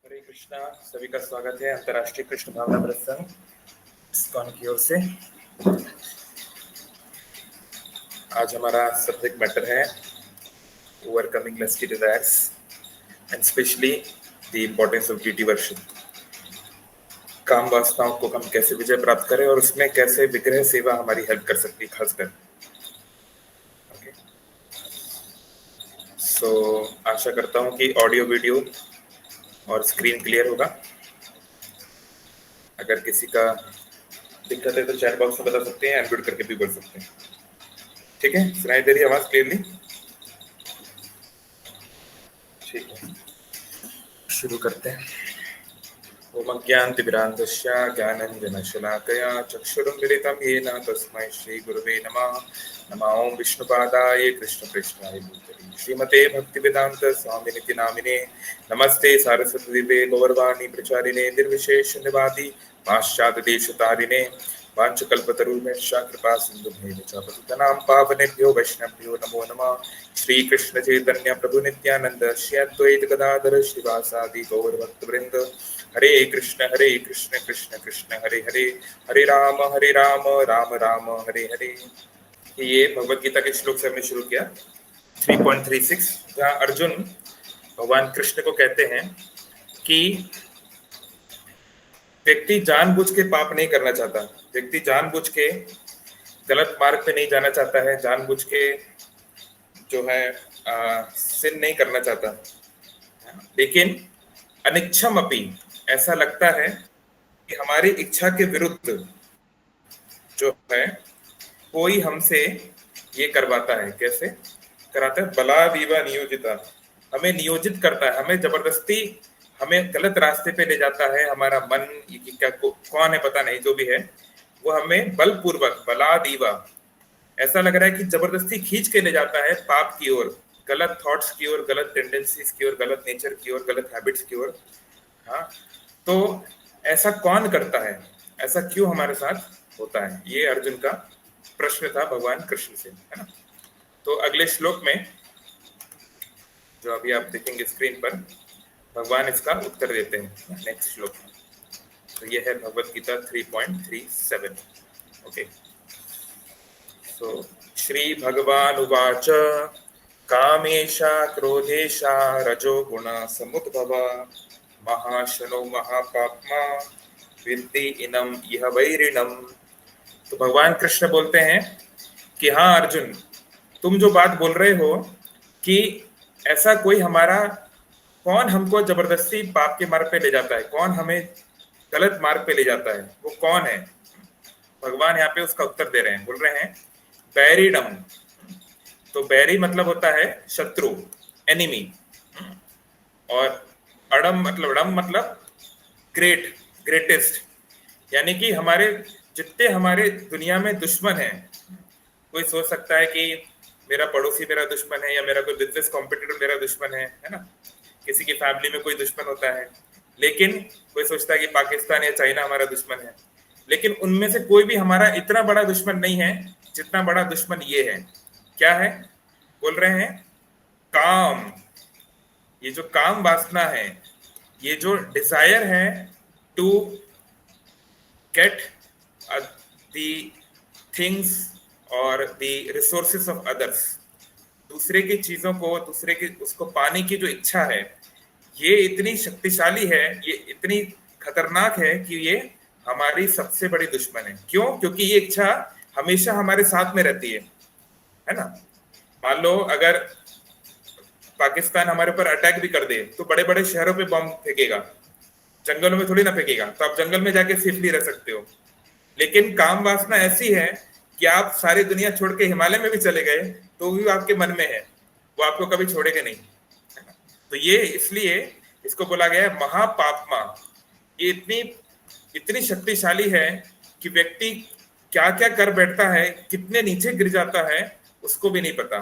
हरे कृष्णा। सभी का स्वागत है अंतर्राष्ट्रीय कृष्ण भावना प्रसंग इस्कॉन की ओर से। आज हमारा सब्जेक्ट मैटर है overcoming lusty desires and specially the importance of deity worship. काम वासनाओं को हम कैसे विजय प्राप्त करें और उसमें कैसे विग्रह सेवा हमारी हेल्प कर सकती है खासकर। ओके, सो आशा करता हूँ कि ऑडियो वीडियो और स्क्रीन क्लियर होगा। अगर किसी का दिक्कत है तो चैट बॉक्स में बता सकते हैं, अनम्यूट करके भी बोल सकते हैं। ठीक है, सुनाई दे रही है आवाज क्लियरली? ठीक है, शुरू करते हैं। ओम अज्ञानतिमिरान्धस्य ज्ञानाञ्जनशलाकया चक्षुरुन्मिलितं येन तस्मै श्रीगुरवे नमः। नमः ओं विष्णुपादाय कृष्णप्रेष्ठाय भूतले श्रीमते भक्तिवेदान्त स्वामिनिति नामिने। नमस्ते सारस्वतीदेवे गौरवाणी प्रचारिणे निर्विशेषनिवादी पाश्चात्यदेशतारिणे वाञ्छकल्पतरुभ्यश्च कृपा सिन्धुभ्येव च पतितानां पावनेभ्यो वैष्णवेभ्यो नमो नमः। श्री कृष्ण चैतन्य प्रभु नित्यानंद श्री अद्वैत गदाधर श्रीवासादि गौरभक्तवृंद। हरे कृष्ण कृष्ण कृष्ण हरे हरे, हरे राम राम राम हरे हरे। ये भगवत गीता के श्लोक से हमने शुरू किया 3.36, जहाँ अर्जुन भगवान कृष्ण को कहते हैं कि व्यक्ति जानबूझ के पाप नहीं करना चाहता, व्यक्ति जानबूझ के गलत मार्ग पे नहीं जाना चाहता है, जानबूझ के जो है सिन नहीं करना चाहता, लेकिन अनिच्छम अपि ऐसा लगता है कि हमारी इच्छा के विरुद्ध जो है कोई हमसे ये करवाता है। कैसे कराता है? बलादीवा नियोजिता, हमें नियोजित करता है, हमें जबरदस्ती हमें गलत रास्ते पे ले जाता है। हमारा मन क्या कौन है पता नहीं, जो भी है वो हमें बलपूर्वक बलादीवा ऐसा लग रहा है कि जबरदस्ती खींच के ले जाता है पाप की ओर, गलत थॉट्स की ओर, गलत टेंडेंसीज की ओर, गलत नेचर की ओर, गलत हैबिट्स की ओर। हाँ, तो ऐसा कौन करता है, ऐसा क्यों हमारे साथ होता है? ये अर्जुन का प्रश्न था भगवान कृष्ण से, है ना। तो अगले श्लोक में जो अभी आप देखेंगे स्क्रीन पर, भगवान इसका उत्तर देते हैं नेक्स्ट श्लोक में। तो ये है भगवत गीता 3.37। ओके, सो श्री भगवान उवाच कामेशा क्रोधेशा रजो गुण समुद्भव महाशनो महापाप्मा विद्धि इनम यह वैरिणम। तो भगवान कृष्ण बोलते हैं कि हाँ अर्जुन, तुम जो बात बोल रहे हो कि ऐसा कोई हमारा, कौन हमको जबरदस्ती पाप के मार्ग पे ले जाता है, कौन हमें गलत मार्ग पे ले जाता है, वो कौन है? भगवान यहाँ पे उसका उत्तर दे रहे हैं, बोल रहे हैं बैरिडम। तो बैरी मतलब होता है शत्रु, एनिमी, और अडम मतलब ग्रेट, ग्रेटेस्ट, यानी कि हमारे जितने हमारे दुनिया में दुश्मन हैं। कोई सोच सकता है कि मेरा पड़ोसी मेरा दुश्मन है, या मेरा कोई बिजनेस कॉम्पिटिटर मेरा दुश्मन है ना। किसी की फैमिली में कोई दुश्मन होता है, लेकिन कोई सोचता है कि पाकिस्तान या चाइना हमारा दुश्मन है। लेकिन उनमें से कोई भी हमारा इतना बड़ा दुश्मन नहीं है जितना बड़ा दुश्मन ये है। क्या है? बोल रहे हैं काम। ये जो काम वासना है, ये जो डिजायर है टू गेट द थिंग्स और द रिसोर्सेस ऑफ अदर्स, दूसरे की चीजों को, दूसरे की उसको पाने की जो इच्छा है, ये इतनी शक्तिशाली है, ये इतनी खतरनाक है कि ये हमारी सबसे बड़ी दुश्मन है। क्यों? क्योंकि ये इच्छा हमेशा हमारे साथ में रहती है ना। मान लो अगर पाकिस्तान हमारे ऊपर अटैक भी कर दे तो बड़े बड़े शहरों पे बम फेंकेगा, जंगलों में थोड़ी ना फेंकेगा। तो आप जंगल में जाके सेफली रह सकते हो। लेकिन काम वासना ऐसी है कि आप सारी दुनिया छोड़ के हिमालय में भी चले गए तो भी आपके मन में है, वो आपको कभी छोड़ेगा नहीं। तो ये इसलिए इसको बोला गया है महापाप्मा। ये इतनी शक्तिशाली है कि व्यक्ति क्या क्या कर बैठता है, कितने नीचे गिर जाता है, उसको भी नहीं पता।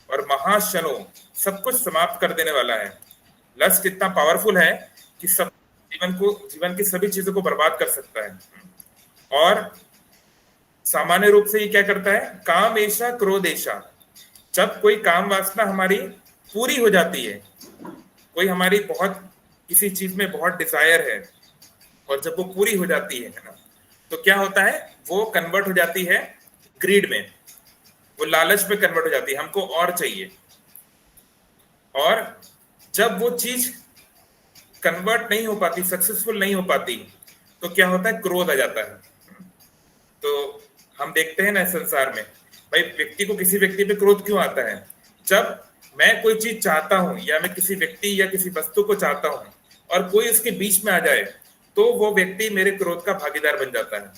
और महाशनो, सब कुछ समाप्त कर देने वाला है। लस्ट इतना पावरफुल है कि सब जीवन की सभी चीजों को बर्बाद कर सकता है। और सामान्य रूप से ये क्या करता है? काम ऐसा क्रोध ऐसा। जब कोई काम वासना हमारी पूरी हो जाती है, कोई हमारी बहुत किसी चीज में बहुत डिजायर है और जब वो पूरी हो जाती है ना, तो क्या होता है, वो कन्वर्ट हो जाती है ग्रीड में, वो लालच में कन्वर्ट हो जाती है, हमको और चाहिए। और जब वो चीज कन्वर्ट नहीं हो पाती, सक्सेसफुल नहीं हो पाती, तो क्या होता है, क्रोध आ जाता है। तो हम देखते हैं ना संसार में, भाई व्यक्ति को किसी व्यक्ति पे क्रोध क्यों आता है? जब मैं कोई चीज चाहता हूं या मैं किसी व्यक्ति या किसी वस्तु को चाहता हूं और कोई उसके बीच में आ जाए, तो वो व्यक्ति मेरे क्रोध का भागीदार बन जाता है ना?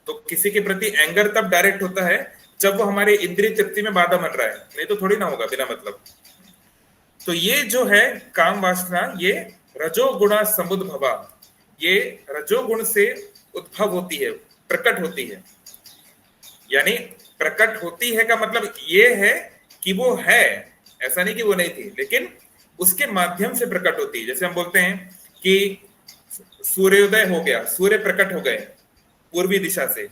तो किसी के प्रति एंगर तब डायरेक्ट होता है जब वो हमारे इंद्रिय तृप्ति में बाधा बन रहा है, नहीं तो थोड़ी ना होगा बिना मतलब। तो ये जो है काम वासना, ये रजोगुणा समुद्भवा, ये रजोगुण से उद्भव होती है, प्रकट होती है। यानी प्रकट होती है का मतलब ये है कि वो है, ऐसा नहीं कि वो नहीं थी, लेकिन उसके माध्यम से प्रकट होती है। जैसे हम बोलते हैं कि सूर्योदय हो गया, सूर्य प्रकट हो गए पूर्वी दिशा से,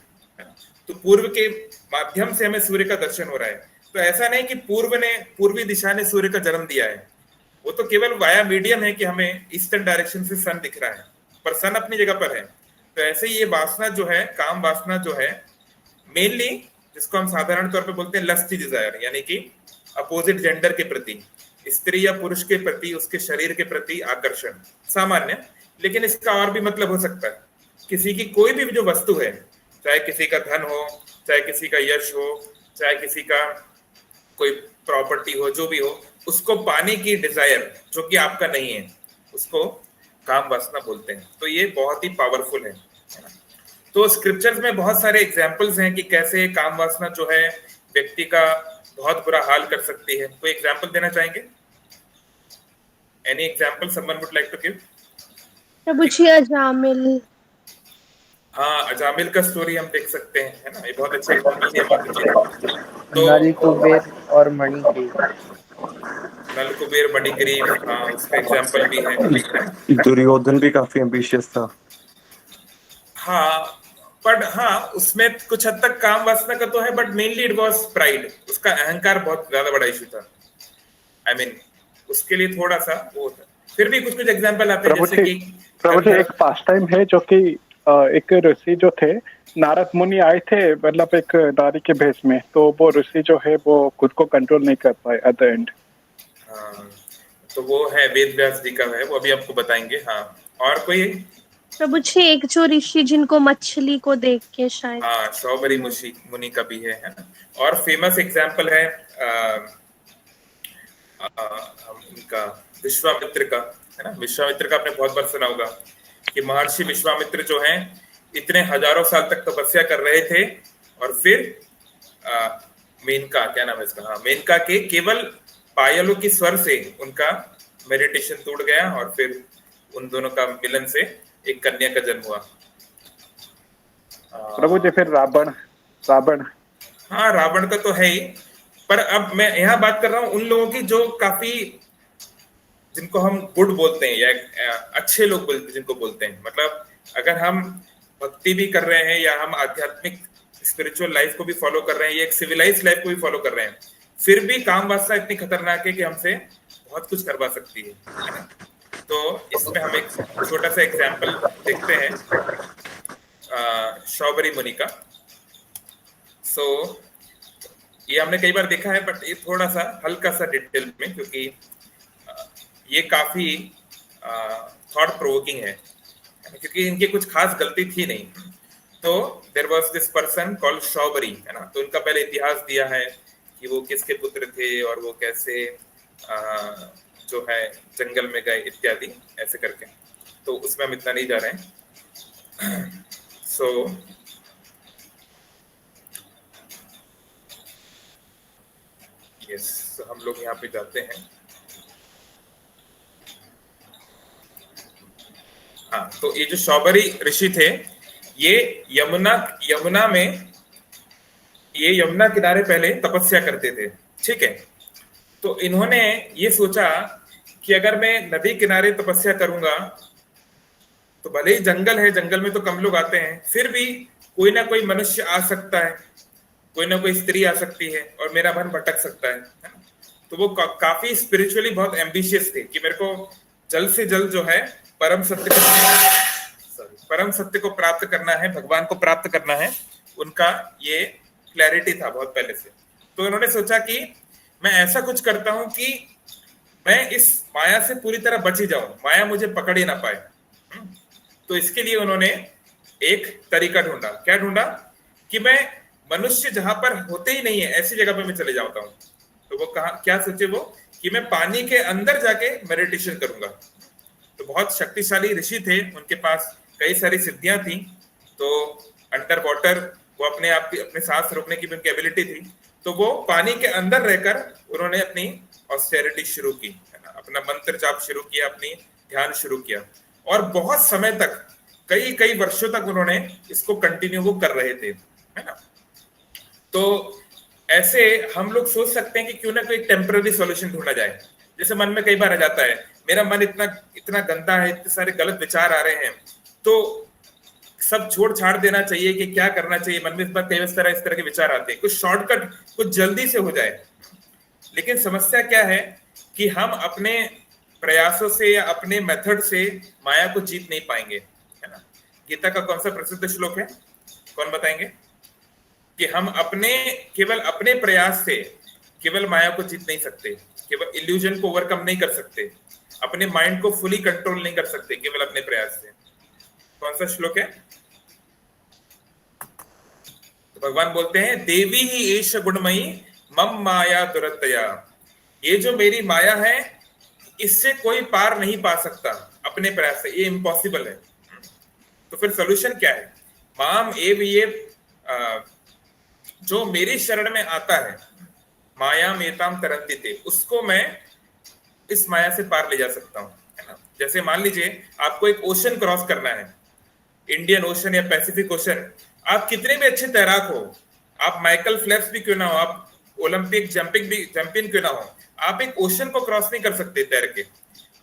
तो पूर्व के माध्यम से हमें सूर्य का दर्शन हो रहा है। तो ऐसा नहीं कि पूर्वी दिशा ने सूर्य का जन्म दिया है, वो तो केवल वाया मीडियम है कि हमें ईस्टर्न डायरेक्शन से सन दिख रहा है, पर सन अपनी जगह पर है। तो ऐसे ही ये वासना जो है, काम वासना जो है, मेनली जिसको हम साधारण तौर पे बोलते हैं लस्टी डिजायर, यानी कि अपोजिट जेंडर के प्रति, स्त्री या पुरुष के प्रति, उसके शरीर के प्रति आकर्षण सामान्य। लेकिन इसका और भी मतलब हो सकता है, किसी की कोई भी जो वस्तु है, चाहे किसी का धन हो, चाहे किसी का यश हो, चाहे किसी का कोई प्रॉपर्टी हो, जो भी हो, उसको पाने की डिजायर जो कि आपका नहीं है, उसको काम वासना बोलते हैं। तो ये बहुत ही पावरफुल है ना? तो स्क्रिप्चर्स में बहुत सारे एग्जाम्पल्स हैं कि कैसे काम वासना जो है व्यक्ति का बहुत बुरा हाल कर सकती है। कोई एग्जाम्पल देना चाहेंगे? Any example someone would like to give? Prabhu ji Ajamil. हाँ, अजामिल का स्टोरी हम देख सकते हैं, है ना? ये बहुत अच्छा एग्जाम्पल दिया। तो नल कुबेर और मणिग्रीव। नल कुबेर मणिग्रीव, हाँ उसका एग्जाम्पल भी है। दुर्योधन भी काफी एम्बिशियस था। हाँ, बट हाँ उसमें कुछ हद तक काम वासना का तो है, but mainly it was pride, उसका अहंकार बहुत ज्यादा बड़ा इशू था। आई मीन उसके लिए थोड़ा सा वो था। फिर भी कुछ कुछ एग्जांपल आते हैं, जैसे कि प्रभु जी एक पास टाइम है जो कि एक ऋषि जो थे, नारद मुनि आए थे, मतलब एक नारी के भेष में, तो वो ऋषि जो है वो खुद को कंट्रोल नहीं कर पाए एट द एंड। हाँ, तो वो है वेद व्यास जी का है, वो अभी आपको बताएंगे। हाँ, और कोई? प्रभु जी एक जो ऋषि जिनको मछली को देख के शायद, हाँ शौबरी मुनि का भी है ना? और फेमस एग्जाम्पल है इनका विश्वामित्र का, है ना? विश्वामित्र का आपने बहुत बार सुना होगा कि महर्षि विश्वामित्र जो हैं इतने हजारों साल तक तपस्या कर रहे थे, और फिर मेनका, क्या नाम है इसका, हाँ मेनका के केवल पायलों की स्वर से उनका मेडिटेशन टूट गया, और फिर उन दोनों का मिलन से एक कन्या का जन्म हुआ। प्रभु जी फिर रावण। हाँ रावण का तो है ही, पर अब मैं यहाँ बात कर रहा हूँ उन लोगों की जो काफी, जिनको हम गुड बोलते हैं या अच्छे लोग जिनको बोलते हैं, मतलब अगर हम भक्ति भी कर रहे हैं या हम आध्यात्मिक स्पिरिचुअल लाइफ को भी फॉलो कर रहे हैं या एक सिविलाइज लाइफ को भी फॉलो कर रहे हैं, फिर भी काम वासना इतनी खतरनाक है कि हमसे बहुत कुछ करवा सकती है। तो इसमें हम एक छोटा सा एग्जाम्पल देखते हैं शौबरी मुनि का। सो ये हमने कई बार देखा है, बट ये थोड़ा सा हल्का सा डिटेल में, क्योंकि ये काफी थॉट प्रोवोकिंग है, क्योंकि इनकी कुछ खास गलती थी नहीं। तो there was this person called Saubhari, है ना? तो इनका पहले इतिहास दिया है कि वो किसके पुत्र थे और वो कैसे जो है जंगल में गए इत्यादि, ऐसे करके। तो उसमें हम इतना नहीं जा रहे हैं। सो यस, हम लोग यहाँ पे जाते हैं। हाँ, तो ये जो शौबरी ऋषि थे, ये यमुना में, ये यमुना किनारे पहले तपस्या करते थे, ठीक है? तो इन्होंने ये सोचा कि अगर मैं नदी किनारे तपस्या करूंगा तो भले ही जंगल है, जंगल में तो कम लोग आते हैं, फिर भी कोई ना कोई मनुष्य आ सकता है, कोई ना कोई स्त्री आ सकती है और मेरा मन भटक सकता है ना? तो वो काफी स्पिरिचुअली बहुत एम्बिशियस थे कि मेरे को जल्द से जल्द जो है परम सत्य को प्राप्त करना है, भगवान को प्राप्त करना है, उनका ये क्लैरिटी था बहुत पहले से। तो उन्होंने सोचा कि मैं ऐसा कुछ करता हूं कि मैं इस माया से पूरी तरह बच ही जाऊं, माया मुझे पकड़ ही ना पाए। तो इसके लिए उन्होंने एक तरीका ढूंढा। क्या ढूंढा? कि मैं मनुष्य जहां पर होते ही नहीं है ऐसी जगह पे मैं चले जाता हूं। तो वो कहा, क्या सोचे वो, कि मैं पानी के अंदर जाके मेडिटेशन करूंगा। तो बहुत शक्तिशाली ऋषि थे, उनके पास कई सारी सिद्धियां थी। तो अंडर वाटर वो अपने आप की अपने सांस रोकने की भी उनकी एबिलिटी थी। तो वो पानी के अंदर रहकर उन्होंने अपनी ऑस्टेरिटी शुरू की, है ना, अपना मंत्र जाप शुरू किया, अपनी ध्यान शुरू किया, और बहुत समय तक, कई कई वर्षों तक उन्होंने इसको कंटिन्यू वो कर रहे थे, है ना। तो ऐसे हम लोग सोच सकते हैं कि क्यों ना कोई टेम्पररी सॉल्यूशन ढूंढा जाए। जैसे मन में कई बार आ जाता है, मेरा मन इतना गंदा है, इतने सारे गलत विचार आ रहे हैं, तो सब छोड़ छाड़ देना चाहिए कि क्या करना चाहिए। मन में इस बार कई इस तरह के विचार आते हैं, कुछ शॉर्टकट, कुछ जल्दी से हो जाए। लेकिन समस्या क्या है कि हम अपने प्रयासों से या अपने मेथड से माया को जीत नहीं पाएंगे, है ना। गीता का कौन सा प्रसिद्ध श्लोक है, कौन बताएंगे? कि हम केवल अपने प्रयास से केवल माया को जीत नहीं सकते, केवल इल्यूजन को ओवरकम नहीं कर सकते, अपने माइंड को फुली कंट्रोल नहीं कर सकते केवल अपने प्रयास से। कौन सा श्लोक है? तो भगवान बोलते हैं, देवी ही एष गुणमयी मम माया दुरतया। ये जो मेरी माया है, इससे कोई पार नहीं पा सकता अपने प्रयास से, ये इम्पॉसिबल है। तो फिर सोल्यूशन क्या है? माम एव ये जो मेरी शरण में आता है, माया मेताम तरंतिते, उसको मैं इस माया से पार ले जा सकता हूं, है ना। जैसे मान लीजिए आपको एक ओशन क्रॉस करना है, इंडियन ओशन या पैसिफिक ओशन। आप कितने भी अच्छे तैराक हो, आप माइकल फेल्प्स भी क्यों ना हो, आप ओलंपिक चैंपियन क्यों ना हो, आप एक ओशन को क्रॉस नहीं कर सकते तैर के।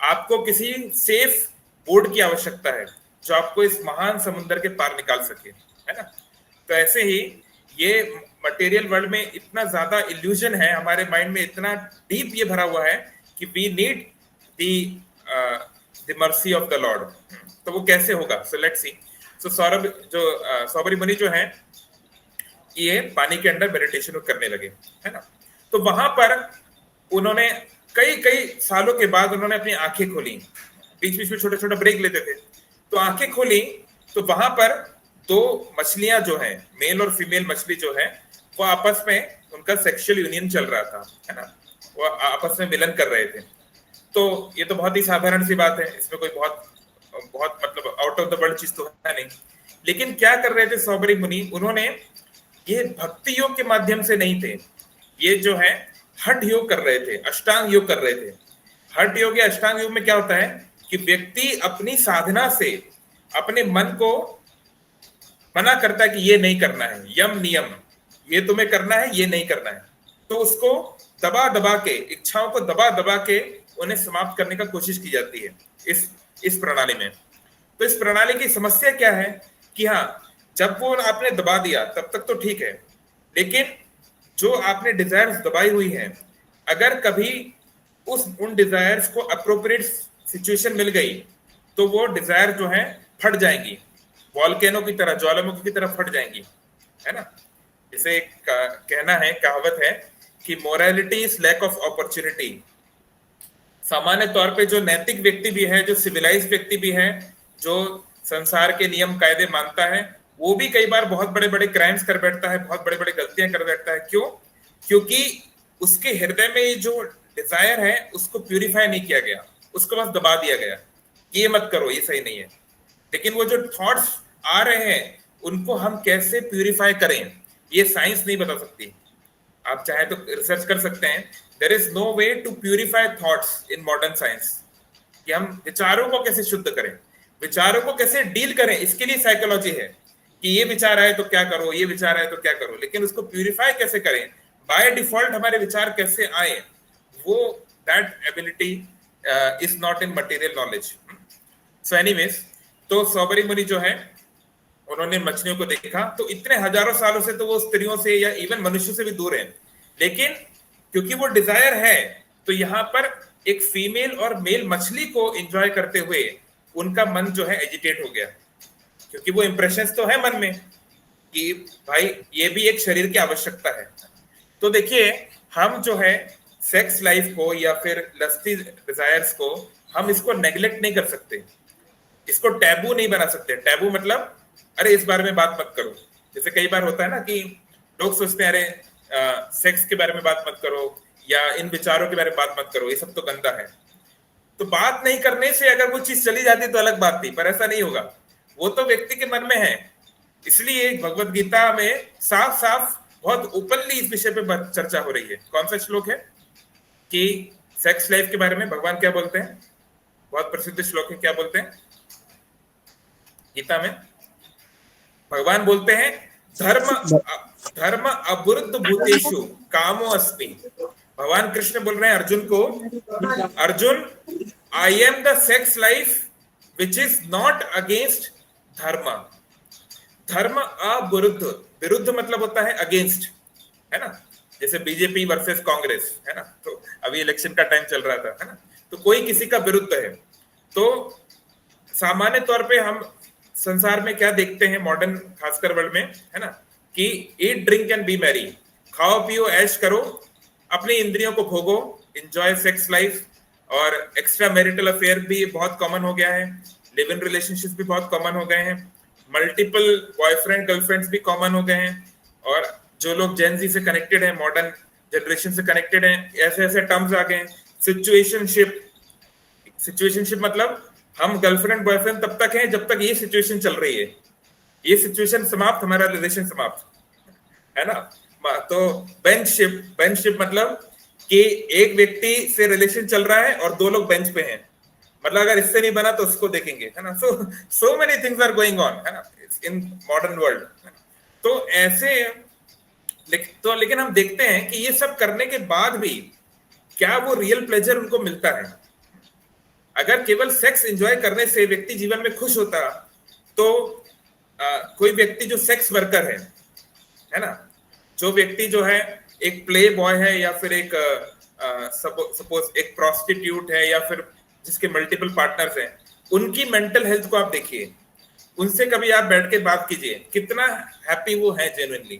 आपको किसी सेफ बोर्ड की आवश्यकता है जो आपको इस महान समुद्र के पार निकाल सके, है ना। तो ऐसे ही ये मटेरियल वर्ल्ड में इतना ज्यादा इल्यूजन है, हमारे माइंड में इतना डीप ये भरा हुआ है कि we need the mercy of the Lord. तो वो कैसे होगा? So let's see. सो सौबरी मुनि जो है, ये पानी के अंदर मेडिटेशन करने लगे, है ना। तो वहां पर उन्होंने कई सालों के बाद उन्होंने अपनी आंखें खोली, बीच बीच में छोटे छोटे ब्रेक लेते थे। तो आंखें खोली तो वहां पर दो मछलियां जो है, मेल और फीमेल मछली जो है, वो आपस में उनका सेक्सुअल यूनियन चल रहा था, है ना, वो आपस में मिलन कर रहे थे। तो ये तो बहुत ही साधारण सी बात है, इसमें कोई बहुत मतलब आउट ऑफ द वर्ल्ड चीज तो है नहीं। लेकिन क्या कर रहे थे सौबरी मुनि? उन्होंने ये भक्ति योग के माध्यम से नहीं थे, ये जो है हठ योग कर रहे थे, अष्टांग योग कर रहे थे। हठ योग या अष्टांग योग में क्या होता है कि व्यक्ति अपनी साधना से अपने मन को मना करता है कि ये नहीं करना है, यम नियम, ये तुम्हें करना है, ये नहीं करना है। तो उसको दबा दबा के, इच्छाओं को दबा दबा के उन्हें समाप्त करने का कोशिश की जाती है इस प्रणाली में। तो इस प्रणाली की समस्या क्या है कि हाँ, जब वो आपने दबा दिया तब तक तो ठीक है, लेकिन जो आपने डिजायर्स दबाई हुई है, अगर कभी उन डिजायर्स को अप्रोप्रिएट सिचुएशन मिल गई तो वो डिजायर जो है फट जाएंगी, वॉल्केनो की तरह, ज्वालामुखी की तरह फट जाएंगी, है ना। जैसे कहना है, कहावत है कि morality is lack of opportunity. सामान्य तौर पे जो नैतिक व्यक्ति भी है, जो सिविलाइज व्यक्ति भी है, जो संसार के नियम कायदे मानता है, वो भी कई बार बहुत बड़े बड़े क्राइम्स कर बैठता है, बहुत बड़े बड़े गलतियां कर बैठता है। क्यों? क्योंकि उसके हृदय में जो डिजायर है उसको प्यूरिफाई नहीं किया गया, उसको बस दबा दिया गया, ये मत करो, ये सही नहीं है। लेकिन वो जो थॉट्स आ रहे हैं उनको हम कैसे प्यूरिफाई करें, ये साइंस नहीं बता सकती। आप चाहे तो रिसर्च कर सकते हैं, there is no way to purify thoughts in modern science, कि हम विचारों को कैसे शुद्ध करें, विचारों को कैसे डील करें। इसके लिए साइकोलॉजी है कि ये विचार आए तो क्या करो, ये विचार आए तो क्या करो, लेकिन उसको प्यूरिफाई कैसे करें, बाय डिफॉल्ट हमारे विचार कैसे आए, वो that ability is not in material knowledge. So anyways, तो सौबरी मुनि जो है उन्होंने मछलियों को देखा, तो इतने हजारों सालों से तो वो स्त्रियों से या इवन मनुष्यों से भी दूर है, लेकिन क्योंकि वो डिजायर है तो यहाँ पर एक फीमेल और मेल मछली को एंजॉय करते हुए उनका मन जो है एजिटेट हो गया, क्योंकि वो इंप्रेशंस तो है मन में कि भाई ये भी एक शरीर की आवश्यकता है। तो देखिए, हम जो है सेक्स लाइफ को या फिर लस्टी डिजायर्स को हम इसको नेग्लेक्ट नहीं कर सकते, इसको टैबू नहीं बना सकते। टैबू मतलब अरे इस बारे में बात मत करो। जैसे कई बार होता है ना कि लोग सोचते हैं अरे सेक्स के बारे में बात मत करो या इन विचारों के बारे में बात मत करो, ये सब तो गंदा है। तो बात नहीं करने से अगर वो चीज चली जाती तो अलग बात थी, पर ऐसा नहीं होगा, वो तो व्यक्ति के मन में है। इसलिए भगवत गीता में साफ साफ बहुत ओपनली इस विषय पे चर्चा हो रही है। कौन सा श्लोक है कि सेक्स लाइफ के बारे में भगवान क्या बोलते हैं? बहुत प्रसिद्ध श्लोक है, क्या बोलते हैं गीता में? भगवान बोलते हैं धर्म अवरुद्ध भूतेषु कामो अस्मि। भगवान कृष्ण बोल रहे हैं अर्जुन को, Arjun I am the sex life which is not against धर्म। धर्म अविरुद्ध, विरुद्ध मतलब होता है अगेंस्ट, है ना? जैसे बीजेपी वर्सेस कांग्रेस, है ना? तो अभी इलेक्शन का टाइम चल रहा था, है ना? तो कोई किसी का विरुद्ध है। तो सामान्य तौर पे हम संसार में क्या देखते हैं मॉडर्न खासकर वर्ल्ड में, है ना, कि eat drink and B Mary, खाओ पियो ऐश करो, अपनी इंद्रियों को भोगो, एंजॉय सेक्स लाइफ। और एक्स्ट्रा मैरिटल अफेयर भी बहुत कॉमन हो गया है, लिव इन रिलेशनशिप भी बहुत कॉमन हो गए हैं, मल्टीपल बॉयफ्रेंड गर्लफ्रेंड्स भी कॉमन हो गए हैं। और जो लोग जेन जी से कनेक्टेड है, मॉडर्न जनरेशन से कनेक्टेड है, ऐसे ऐसे टर्म्स आ गए हैं। सिचुएशनशिप, सिचुएशनशिप मतलब हम गर्लफ्रेंड बॉयफ्रेंड तब तक हैं जब तक ये सिचुएशन चल रही है, ये सिचुएशन समाप्त हमारा रिलेशन समाप्त, है ना? तो बेंचशिप, बेंचशिप मतलब कि एक व्यक्ति से रिलेशन चल रहा है और दो लोग बेंच पे हैं, मतलब अगर इससे नहीं बना तो उसको देखेंगे, है ना? So many things are going on, है ना, इन मॉडर्न वर्ल्ड। तो ऐसे लेकिन हम देखते हैं कि ये सब करने के बाद भी क्या वो रियल प्लेजर उनको मिलता है? अगर केवल सेक्स एंजॉय करने से व्यक्ति जीवन में खुश होता तो कोई व्यक्ति जो सेक्स वर्कर है ना, जो व्यक्ति जो है एक प्ले बॉय है या फिर एक सपोज एक प्रोस्टिट्यूट है या फिर जिसके मल्टीपल पार्टनर्स हैं, उनकी मेंटल हेल्थ को आप देखिए, उनसे कभी आप बैठ के बात कीजिए, कितना हैप्पी वो है genuinely.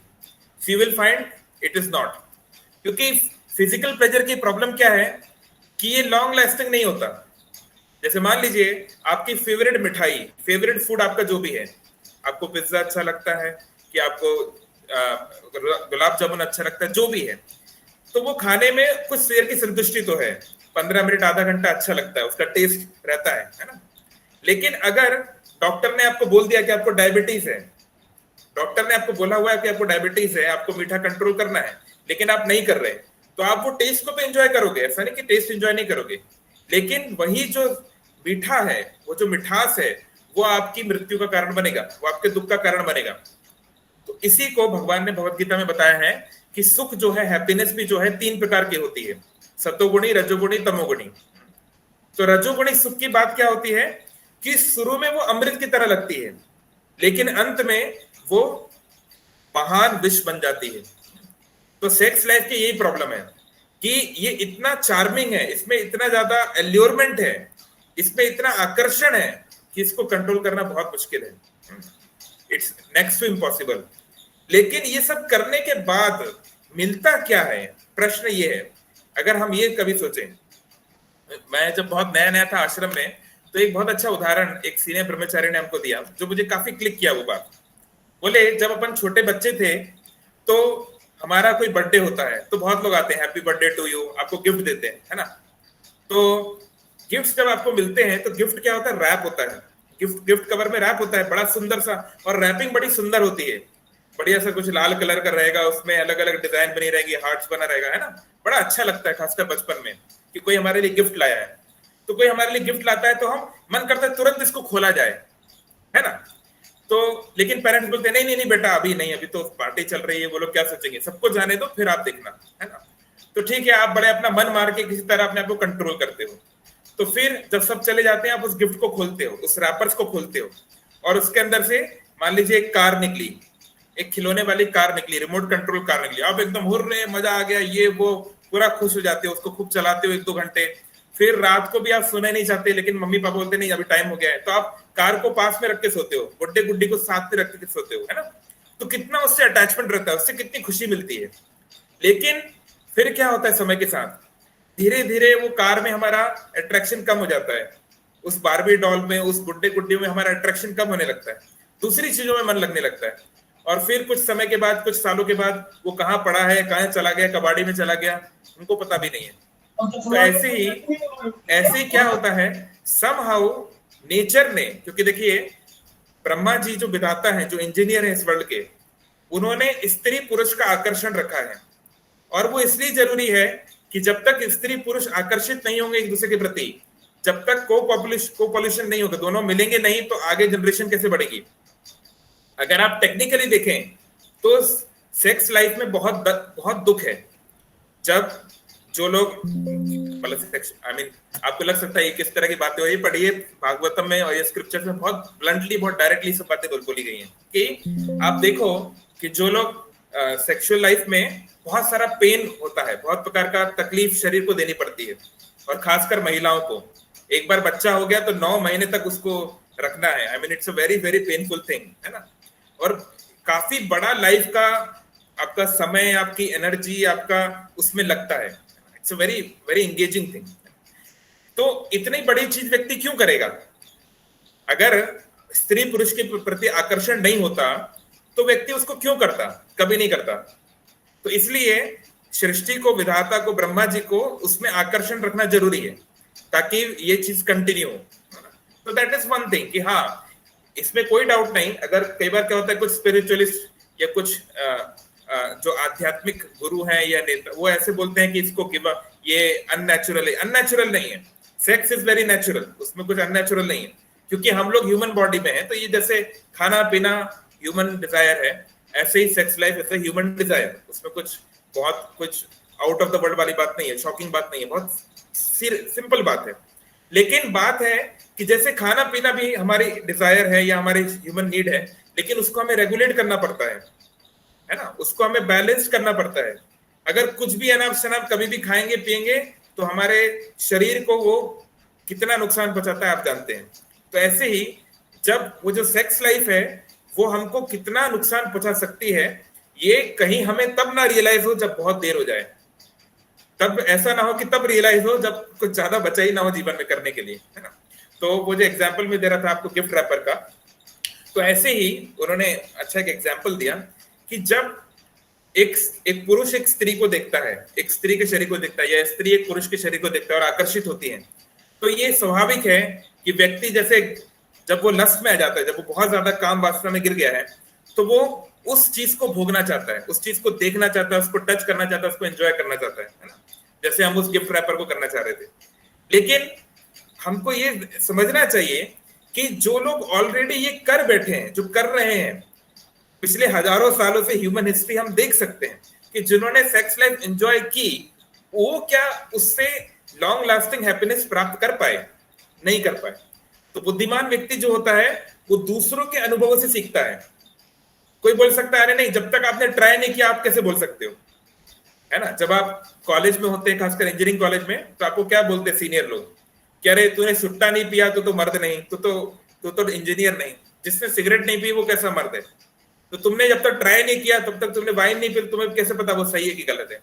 You will find it is not, क्योंकि फिजिकल प्लेजर की प्रॉब्लम क्या है कि ये लॉन्ग लास्टिंग नहीं होता। जैसे मान लीजिए आपकी फेवरेट मिठाई, फेवरेट फूड आपका जो भी है, आपको पिज्जा अच्छा लगता है कि आपको गुलाब जामुन अच्छा लगता है, जो भी है, तो वो खाने में कुछ देर की संतुष्टि तो है, 15 मिनट आधा घंटा अच्छा लगता है, उसका टेस्ट रहता है ना? लेकिन अगर डॉक्टर ने आपको बोल दिया कि आपको डायबिटीज है, डॉक्टर ने आपको बोला हुआ है कि आपको डायबिटीज है, आपको मीठा कंट्रोल करना है, लेकिन आप नहीं कर रहे, तो आप वो टेस्ट को तो एंजॉय करोगे, ऐसा नहीं कि टेस्ट एंजॉय नहीं करोगे, लेकिन वही जो मीठा है, वो जो मिठास है, वो आपकी मृत्यु का कारण बनेगा, वो आपके दुख का कारण बनेगा। तो इसी को भगवान ने भगवत गीता में बताया है कि सुख जो है, हैप्पीनेस भी जो है 3 प्रकार की होती है, सतोगुणी, रजोगुणी, तमोगुणी। तो रजोगुणी सुख की बात क्या होती है कि शुरू में वो अमृत की तरह लगती है, लेकिन अंत में वो महान विष बन जाती है। तो सेक्स लाइफ की यही प्रॉब्लम है कि ये इतना चार्मिंग है, इसमें इतना ज्यादा एल्योरमेंट है, इसमें इतना आकर्षण है कि इसको कंट्रोल करना बहुत मुश्किल है, इट्स नेक्स्ट टू इम्पॉसिबल। लेकिन ये सब करने के बाद मिलता क्या है, प्रश्न ये है। अगर हम ये कभी सोचें, मैं जब बहुत नया नया था आश्रम में, तो एक बहुत अच्छा उदाहरण एक सीनियर ब्रह्मचारी ने हमको दिया जो मुझे काफी क्लिक किया। वो बात बोले, जब अपन छोटे बच्चे थे तो हमारा कोई बर्थडे होता है तो बहुत लोग आते हैं, हैप्पी बर्थडे टू यू, आपको गिफ्ट देते हैं, है ना? तो गिफ्ट जब आपको मिलते हैं तो गिफ्ट क्या होता है, रैप होता है, गिफ्ट कवर में रैप होता है बड़ा सुंदर सा, और रैपिंग बड़ी सुंदर होती है, बढ़िया सा कुछ लाल कलर का रहेगा, उसमें अलग अलग डिजाइन बनी रहेगी, हार्ट्स बना रहेगा, है ना? बड़ा अच्छा लगता है खासकर बचपन में कि कोई हमारे लिए गिफ्ट लाया है। तो कोई हमारे लिए गिफ्ट लाता है तो हम मन करता है तुरंत इसको खोला जाए, है ना? तो लेकिन पेरेंट्स बोलते हैं नहीं नहीं नहीं बेटा, अभी नहीं, अभी तो पार्टी चल रही है, वो लोग क्या सोचेंगे, सबको जाने दो फिर आप देखना, है ना? तो ठीक है, आप बड़े अपना मन मार के किसी तरह अपने आप को कंट्रोल करते हो। तो फिर जब सब चले जाते हैं, आप उस गिफ्ट को खोलते हो, उस रैपर्स को खोलते हो, और उसके अंदर से मान लीजिए एक कार निकली, एक खिलौने वाली कार निकली, रिमोट कंट्रोल कार निकली। आप एकदम हुर्रे, मजा आ गया, ये वो, पूरा खुश हो जाते हो, उसको खूब चलाते हो 1-2 घंटे, फिर रात को भी आप सोने नहीं चाहते, लेकिन मम्मी पापा बोलते नहीं अभी टाइम हो गया है, तो आप कार को पास में रख के सोते हो, गुड्डे गुड्डी को साथ में रख के सोते हो, है ना। तो कितना उससे अटैचमेंट रहता है, उससे कितनी खुशी मिलती है। लेकिन फिर क्या होता है समय के साथ, धीरे धीरे वो कार में हमारा अट्रैक्शन कम हो जाता है, उस बारबी डॉल में, उस गुड्डे गुड्डी में हमारा अट्रैक्शन कम होने लगता है, दूसरी चीजों में मन लगने लगता है। और फिर कुछ समय के बाद, कुछ सालों के बाद वो कहाँ पड़ा है, कहाँ चला गया, कबाड़ी में चला गया, उनको पता भी नहीं है। तो ऐसे ही क्या होता है, समहाउ नेचर ने, क्योंकि देखिए ब्रह्मा जी जो विधाता हैं, जो इंजीनियर हैं इस वर्ल्ड के, उन्होंने स्त्री पुरुष का आकर्षण रखा है। और वो इसलिए जरूरी है कि जब तक स्त्री पुरुष आकर्षित नहीं होंगे एक दूसरे के प्रति, जब तक कोपोल्यूशन नहीं होगा, दोनों मिलेंगे नहीं, तो आगे जनरेशन कैसे बढ़ेगी। अगर आप टेक्निकली देखें तो सेक्स लाइफ में बहुत दुख है। जब जो लोग मतलब आपको लग सकता है ये किस तरह की बातें हो रही है, पढ़िए भागवतम में और ये स्क्रिप्चर में बहुत ब्लंटली, बहुत डायरेक्टली सब बातें बोली गई हैं कि आप देखो कि जो लोग सेक्सुअल लाइफ में बहुत सारा पेन होता है, बहुत प्रकार का तकलीफ शरीर को देनी पड़ती है, और खासकर महिलाओं को एक बार बच्चा हो गया तो 9 महीने तक उसको रखना है। It's a very very painful thing, है ना। और काफी बड़ा लाइफ का आपका समय, आपकी एनर्जी, आपका उसमें लगता है। It's a very very engaging thing. तो इतनी बड़ी चीज व्यक्ति क्यों करेगा? अगर स्त्री पुरुष के प्रति आकर्षण नहीं होता तो व्यक्ति उसको क्यों करता? कभी नहीं करता। तो इसलिए सृष्टि को, विधाता को, ब्रह्मा जी को उसमें आकर्षण रखना जरूरी है ताकि ये चीज कंटिन्यू हो। तो दैट इज वन थिंग कि हाँ, इसमें कोई डाउट नहीं। अगर कई बार क्या होता है, कुछ स्पिरिचुअलिस्ट या कुछ जो आध्यात्मिक गुरु हैं या नेता, वो ऐसे बोलते हैं कि इसको ये अननेचुरल है। अननेचुरल नहीं है, सेक्स इज वेरी नेचुरल, उसमें कुछ अननेचुरल नहीं है, क्योंकि हम लोग ह्यूमन बॉडी में हैं। तो ये जैसे खाना पीना ह्यूमन डिजायर है, ऐसे ही सेक्स लाइफ ऐसे ह्यूमन डिजायर, उसमें बहुत कुछ आउट ऑफ द वर्ल्ड वाली बात नहीं है, शॉकिंग बात नहीं है, बहुत सिंपल बात है। लेकिन बात है कि जैसे खाना पीना भी हमारी डिजायर है या हमारी ह्यूमन नीड है, लेकिन उसको हमें रेगुलेट करना पड़ता है ना, उसको हमें बैलेंस करना पड़ता है। अगर कुछ भी अनाप शनाप कभी भी खाएंगे पिएंगे तो हमारे शरीर को वो कितना नुकसान पहुंचाता है आप जानते हैं। तो ऐसे ही जब वो जो सेक्स लाइफ है वो हमको कितना नुकसान पहुंचा सकती है, ये कहीं हमें तब ना रियलाइज हो जब बहुत देर हो जाए। तब ऐसा ना हो कि तब रियलाइज हो जब कुछ ज्यादा बचा ही ना हो जीवन में करने के लिए, है ना। तो वो जो एग्जाम्पल में दे रहा था आपको गिफ्ट रैपर का, तो ऐसे ही उन्होंने अच्छा एक एग्जाम्पल दिया कि जब एक पुरुष एक स्त्री को देखता है, एक स्त्री के शरीर को देखता है, या स्त्री एक पुरुष के शरीर को देखता है और आकर्षित होती है, तो ये स्वाभाविक है कि व्यक्ति जैसे जब वो लस्ट में आ जाता है, जब वो बहुत ज्यादा काम वासना में गिर गया है, तो वो उस चीज को भोगना चाहता है, उस चीज को देखना चाहता है, उसको टच करना चाहता है, उसको एंजॉय करना चाहता है ना, जैसे हम उस गिफ्ट रैपर को करना चाह रहे थे। लेकिन हमको ये समझना चाहिए कि जो लोग ऑलरेडी ये कर बैठे हैं, जो कर रहे हैं, पिछले हजारों सालों से ह्यूमन हिस्ट्री हम देख सकते हैं कि जिन्होंने सेक्स लाइफ एंजॉय की, वो क्या उससे लॉन्ग लास्टिंग हैप्पीनेस प्राप्त कर पाए? नहीं कर पाए। तो बुद्धिमान व्यक्ति जो होता है वो दूसरों के अनुभवों से सीखता है। कोई बोल सकता है अरे नहीं, जब तक आपने ट्राई नहीं किया आप कैसे बोल सकते हो, है ना। जब आप कॉलेज में होते हैं, खासकर इंजीनियरिंग कॉलेज में, तो आपको क्या बोलते हैं सीनियर लोग, कि अरे तूने सुट्टा नहीं पिया तो मर्द नहीं, तो इंजीनियर नहीं, जिसने सिगरेट नहीं पी वो कैसा मर्द है। तो तुमने जब तक ट्राई नहीं किया, तब तक तुमने वाइन नहीं पी, तुम्हें कैसे पता वो सही है कि गलत है।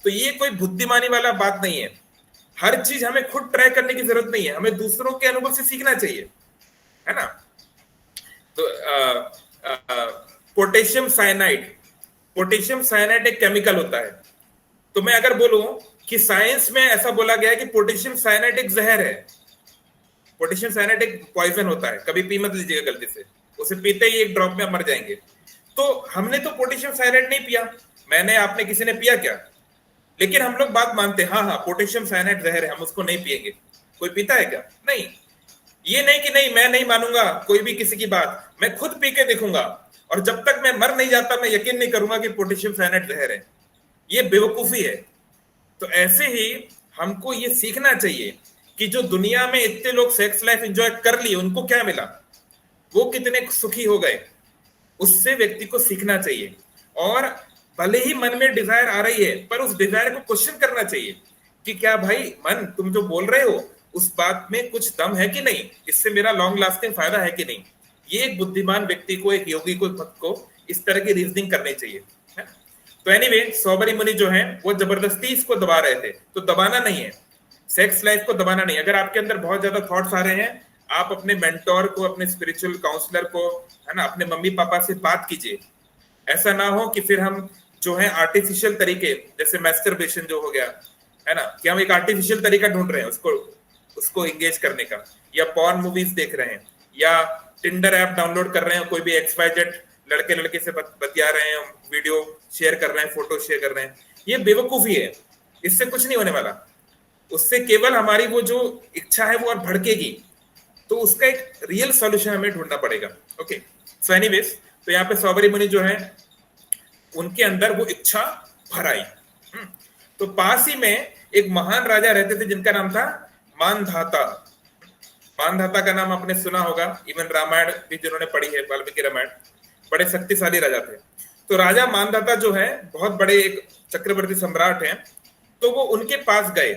तो ये कोई बुद्धिमानी वाला बात नहीं है। हर चीज हमें खुद ट्राई करने की जरूरत नहीं है, हमें दूसरों के अनुभव से सीखना चाहिए, है ना। तो पोटेशियम साइनाइड एक केमिकल होता है। तो मैं अगर बोलूं कि साइंस में ऐसा बोला गया है कि पोटेशियम साइनाइड एक जहर है, पोटेशियम साइनाइड एक पॉइजन होता है, कभी पी मत लीजिएगा गलती से, उसे पीते ही एक ड्रॉप में मर जाएंगे। तो हमने तो पोटेशियम साइनाइड नहीं पिया, मैंने, आपने, किसी ने पिया क्या? लेकिन हम लोग बात मानते हैं, हाँ पोटेशियम साइनाइड जहर है, हम उसको नहीं पिएंगे। कोई पीता है क्या? नहीं। ये नहीं कि नहीं मैं नहीं मानूंगा कोई भी किसी की बात, मैं खुद पी के देखूंगा, और जब तक मैं मर नहीं जाता मैं यकीन नहीं करूंगा कि पोटेशियम साइनाइड जहर है। ये बेवकूफी है। तो ऐसे ही हमको ये सीखना चाहिए कि जो दुनिया में इतने लोग सेक्स लाइफ एंजॉय कर लिए, उनको क्या मिला, वो कितने सुखी हो गए, उससे व्यक्ति को सीखना चाहिए। और भले ही मन में डिजायर आ रही है, पर उस डिजायर को क्वेश्चन करना चाहिए कि क्या भाई मन तुम जो बोल रहे हो उस बात में कुछ दम है कि नहीं, इससे मेरा लॉन्ग लास्टिंग फायदा है कि नहीं। ये एक बुद्धिमान व्यक्ति को, एक योगी को, भक्त को इस तरह की रीजनिंग करनी चाहिए, है। तो एनीवे सौबरी मुनि जो है वो जबरदस्ती इसको दबा रहे थे। तो दबाना नहीं है, सेक्स लाइफ को दबाना नहीं। अगर आपके अंदर बहुत ज्यादा थॉट्स आ रहे हैं, आप अपने मेंटोर को, अपने स्पिरिचुअल काउंसलर को, है ना, अपने मम्मी पापा से बात कीजिए। ऐसा ना हो कि फिर हम जो है आर्टिफिशियल तरीके, जैसे मैस्टरबेशन जो हो गया, है ना, कि हम एक आर्टिफिशियल तरीका ढूंढ रहे हैं उसको एंगेज करने का, या पॉर्न मूवीज देख रहे हैं, या टिंडर ऐप डाउनलोड कर रहे हैं, कोई भी XYZ लड़के लड़के से बतिया रहे हैं, वीडियो शेयर कर रहे हैं, फोटो शेयर कर रहे हैं। ये बेवकूफी है, इससे कुछ नहीं होने वाला। उससे केवल हमारी वो जो इच्छा है वो और भड़केगी। तो उसका एक रियल सॉल्यूशन हमें ढूंढना पड़ेगा। ओके, सो एनीवेज, तो यहाँ पे सौबरी मुनि जो है उनके अंदर वो इच्छा भर आई। तो पास ही में एक महान राजा रहते थे जिनका नाम था मानधाता। मानधाता का नाम आपने सुना होगा, इवन रामायण भी जिन्होंने पढ़ी है, वाल्मीकि रामायण, बड़े शक्तिशाली राजा थे। तो राजा मानधाता जो है बहुत बड़े एक चक्रवर्ती सम्राट हैं। तो वो उनके पास गए,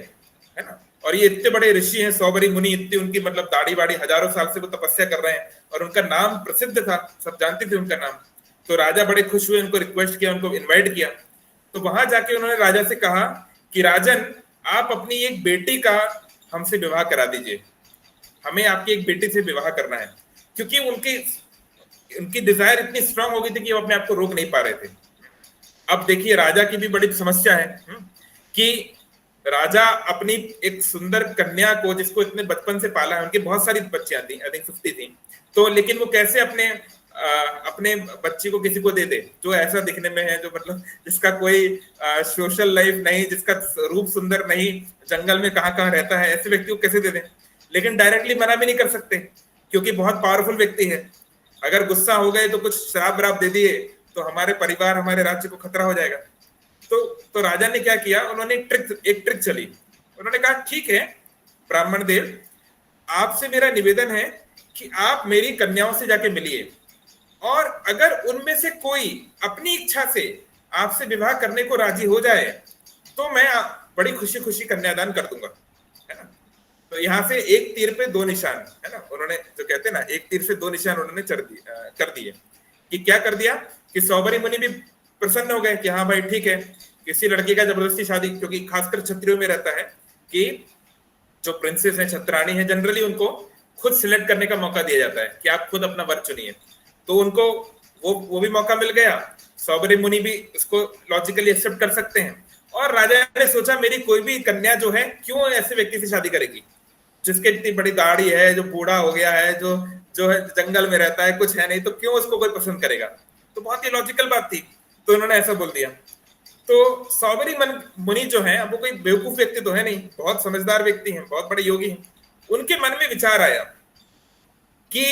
है ना, और ये इतने बड़े ऋषि हैं सौबरी मुनि, इतनी उनकी मतलब दाढ़ी बाड़ी, हजारों साल से वो तपस्या कर रहे हैं और उनका नाम प्रसिद्ध था, सब जानते थे उनका नाम। तो राजा बड़े खुश हुए, उनको रिक्वेस्ट किया, उनको इन्वाइट किया। तो वहां जाके उन्होंने राजा से कहा कि राजन, आप अपनी एक बेटी का हमसे विवाह करा दीजिए, हमें आपकी एक बेटी से विवाह करना है। क्योंकि उनकी डिजायर इतनी स्ट्रांग हो गई थी कि वो अपने आप को रोक नहीं पा रहे थे। अब देखिए राजा की भी बड़ी समस्या है कि राजा अपनी एक सुंदर कन्या को, जिसको इतने बचपन से पाला है, उनकी बहुत सारी बच्चियां थी, आई थिंक 50 थी, तो लेकिन वो कैसे अपने बच्ची को किसी को दे दे जो ऐसा दिखने में है, जो मतलब जिसका कोई सोशल लाइफ नहीं, जिसका रूप सुंदर नहीं, जंगल में कहाँ कहाँ रहता है, ऐसे व्यक्ति को कैसे दे दें। लेकिन डायरेक्टली मना भी नहीं कर सकते क्योंकि बहुत पावरफुल व्यक्ति है। अगर गुस्सा हो गए तो कुछ शराब वराब दे दिए तो हमारे परिवार, हमारे राज्य को खतरा हो जाएगा। तो राजा ने क्या किया, उन्होंने एक ट्रिक चली। उन्होंने कहा ठीक है ब्राह्मण देव, आपसे मेरा निवेदन है कि आप मेरी कन्याओं से जाके मिलिए, और अगर उनमें से कोई अपनी इच्छा से आपसे विवाह करने को राजी हो जाए तो मैं बड़ी खुशी खुशी कन्यादान कर दूंगा, है ना। तो यहाँ से एक तीर पे दो निशान, है ना, उन्होंने जो कहते हैं ना, एक तीर से दो निशान उन्होंने कर दिए। कि क्या कर दिया कि सौबरी मुनि भी प्रसन्न हो गए कि हाँ भाई ठीक है, किसी लड़की का जबरदस्ती शादी, क्योंकि खासकर क्षत्रियों में रहता है कि जो प्रिंसेस है, छत्राणी है, जनरली उनको खुद सिलेक्ट करने का मौका दिया जाता है कि आप खुद अपना वर चुनिए। तो उनको वो भी मौका मिल गया, सौबरी मुनि भी इसको लॉजिकली एक्सेप्ट कर सकते हैं। और राजा ने सोचा मेरी कोई भी कन्या जो है क्यों ऐसे व्यक्ति से शादी करेगी जिसके इतनी बड़ी दाढ़ी है, जो बूढ़ा हो गया है, जो है जंगल में रहता है, कुछ है नहीं, तो क्यों उसको कोई पसंद करेगा। तो बहुत ही लॉजिकल बात थी, तो उन्होंने ऐसा बोल दिया। तो सौबरी मुनि जो है, अब वो कोई बेवकूफ व्यक्ति तो है नहीं, बहुत समझदार व्यक्ति हैं, बहुत बड़े योगी हैं। उनके मन में विचार आया कि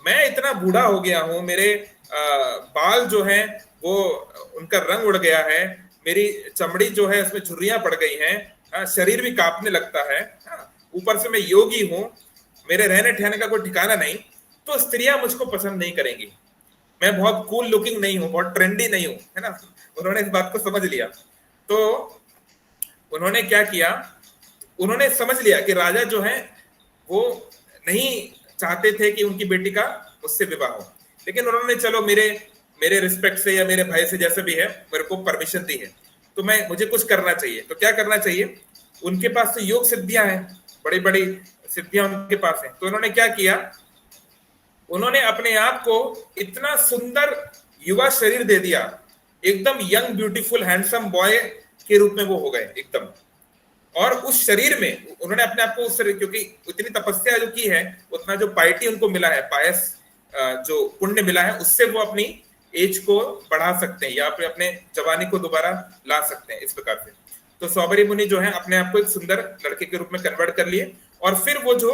मैं इतना बूढ़ा हो गया हूं, मेरे बाल जो हैं वो उनका रंग उड़ गया है, मेरी चमड़ी जो है उसमें झुर्रियां पड़ गई हैं, शरीर भी कांपने लगता है, ऊपर से मैं योगी हूं, मेरे रहने ठहने का कोई ठिकाना नहीं, तो स्त्रियां मुझको पसंद नहीं करेंगी, मैं बहुत कूल लुकिंग नहीं हूं, बहुत ट्रेंडी नहीं हूं, है ना। उन्होंने इस बात को समझ लिया। तो उन्होंने क्या किया, उन्होंने समझ लिया कि राजा जो है वो नहीं चाहते थे कि उनकी बेटी का उससे विवाह हो, लेकिन उन्होंने चलो मेरे रिस्पेक्ट से या मेरे भाई से जैसे भी है मेरे को परमिशन दी है, तो मुझे कुछ करना चाहिए। तो क्या करना चाहिए, उनके पास तो योग सिद्धियां हैं, बड़ी बड़ी सिद्धियां उनके पास हैं। तो उन्होंने क्या किया, उन्होंने अपने आप को इतना सुंदर युवा शरीर दे दिया, एकदम यंग ब्यूटीफुल हैंडसम बॉय के रूप में वो हो गए एकदम। और उस शरीर में उन्होंने अपने आप को उस शरीर, क्योंकि इतनी तपस्या जो की है, उतना जो पाइटी उनको मिला है, पायस जो पुण्य मिला है, उससे वो अपनी एज को बढ़ा सकते हैं या फिर अपने जवानी को दोबारा ला सकते हैं, इस प्रकार से। तो सौबरी मुनि जो है अपने आप को एक सुंदर लड़के के रूप में कन्वर्ट कर लिए, और फिर वो जो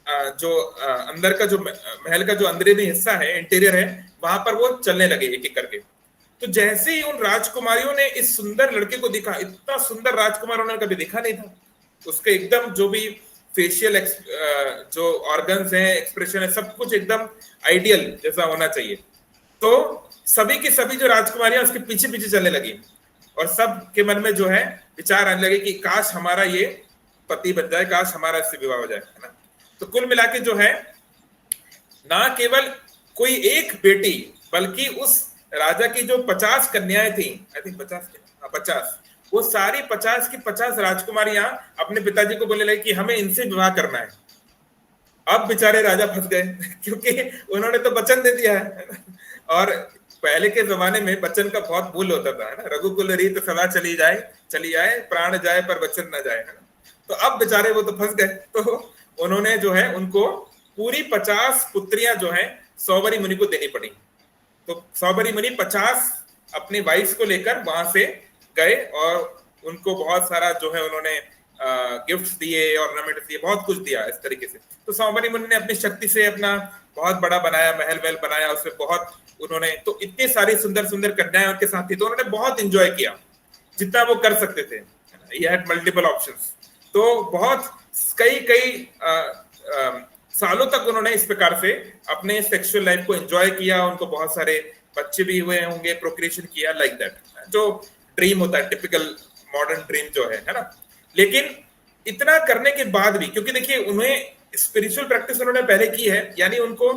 अंदर का जो महल का जो अंदरूनी हिस्सा है, इंटीरियर है, वहां पर वो चलने लगे एक एक करके। तो जैसे ही उन राजकुमारियों ने इस सुंदर लड़के को देखा, इतना सुंदर राजकुमार उन्होंने कभी देखा नहीं था, उसके एकदम जो भी फेशियल जो ऑर्गन्स हैं, एक्सप्रेशन है, सब कुछ एकदम आइडियल जैसा होना चाहिए। तो सभी की सभी जो राजकुमारियां उसके पीछे पीछे चलने लगी, और सब के मन में जो है विचार आने लगे कि काश हमारा ये पति बन जाए, काश हमारा इससे विवाह हो जाए, है ना। तो कुल मिला के जो है ना केवल कोई एक बेटी बल्कि उस राजा की जो 50 कन्याएं थी, आई थिंक 50, वो सारी 50 की 50 राजकुमारियां अपने पिताजी को बोलने लगी कि हमें इनसे विवाह करना है। अब बेचारे राजा फंस गए क्योंकि उन्होंने तो वचन दे दिया है और पहले के जमाने में वचन का बहुत मूल्य होता था, है ना। रघुकुल रीत सदा चली जाए प्राण जाए पर वचन न जाए, है ना। तो अब बेचारे वो तो फंस गए, तो उन्होंने जो है उनको पूरी 50 पुत्रियां जो है सौबरी मुनि को देनी पड़ी। तो सौबरी मुनि 50 अपनी वाइफ्स को लेकर वहां से गए और उनको बहुत सारा जो है उन्होंने गिफ्ट्स दिए, ऑर्नामेंट्स दिए, बहुत कुछ दिया इस तरीके से। तो सौबरी मुनि ने अपनी शक्ति से अपना बहुत बड़ा बनाया, महल वहल बनाया, उसमें बहुत उन्होंने, तो इतनी सारी सुंदर सुंदर कन्याएं उनके साथ थी, तो उन्होंने बहुत एंजॉय किया जितना वो कर सकते थे। ये हैड मल्टीपल ऑप्शंस। तो बहुत कई सालों तक उन्होंने इस प्रकार से अपने सेक्सुअल लाइफ को एंजॉय किया। उनको बहुत सारे बच्चे भी हुए होंगे, प्रोक्रिएशन किया, लाइक दैट, जो ड्रीम होता है, टिपिकल मॉडर्न ड्रीम जो है ना। लेकिन इतना करने के बाद भी, क्योंकि देखिए उन्हें स्पिरिचुअल प्रैक्टिस उन्होंने पहले की है, यानी उनको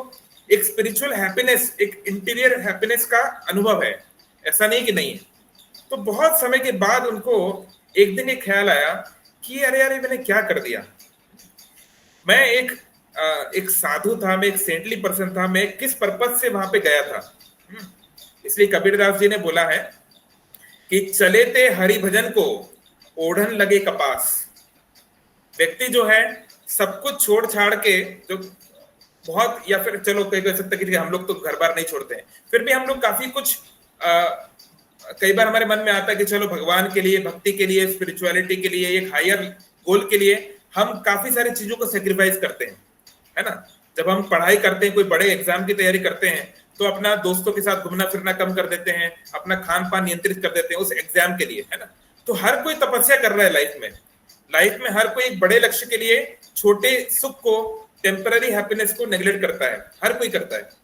एक स्पिरिचुअल हैप्पीनेस, एक इंटीरियर हैप्पीनेस का अनुभव है, ऐसा नहीं कि नहीं है। तो बहुत समय के बाद उनको एक दिन एक ख्याल आया कि अरे यार मैंने क्या कर दिया। मैं एक साधु था, मैं एक सेंटली पर्सन था, मैं किस पर्पज से वहां पे गया था। इसलिए कबीरदास जी ने बोला है कि चले ते हरि भजन को ओढ़न लगे कपास। व्यक्ति जो है सब कुछ छोड़ छाड़ के, जो बहुत, या फिर चलो कह सकते कि हम लोग तो घर बार नहीं छोड़ते हैं, फिर भी हम लोग काफी कुछ कई बार हमारे मन में आता है कि चलो भगवान के लिए, भक्ति के लिए, स्पिरिचुअलिटी के लिए, एक हायर गोल के लिए हम काफी सारी चीजों को सेक्रीफाइस करते हैं, है ना। जब हम पढ़ाई करते हैं, कोई बड़े एग्जाम की तैयारी करते हैं, तो अपना दोस्तों के साथ घूमना फिरना कम कर देते हैं, अपना खान पान नियंत्रित कर देते हैं उस एग्जाम के लिए, है ना। तो हर कोई तपस्या कर रहा है लाइफ में हर कोई एक बड़े लक्ष्य के लिए छोटे सुख को, टेम्पररी हैप्पीनेस को नेग्लेक्ट करता है, हर कोई करता है।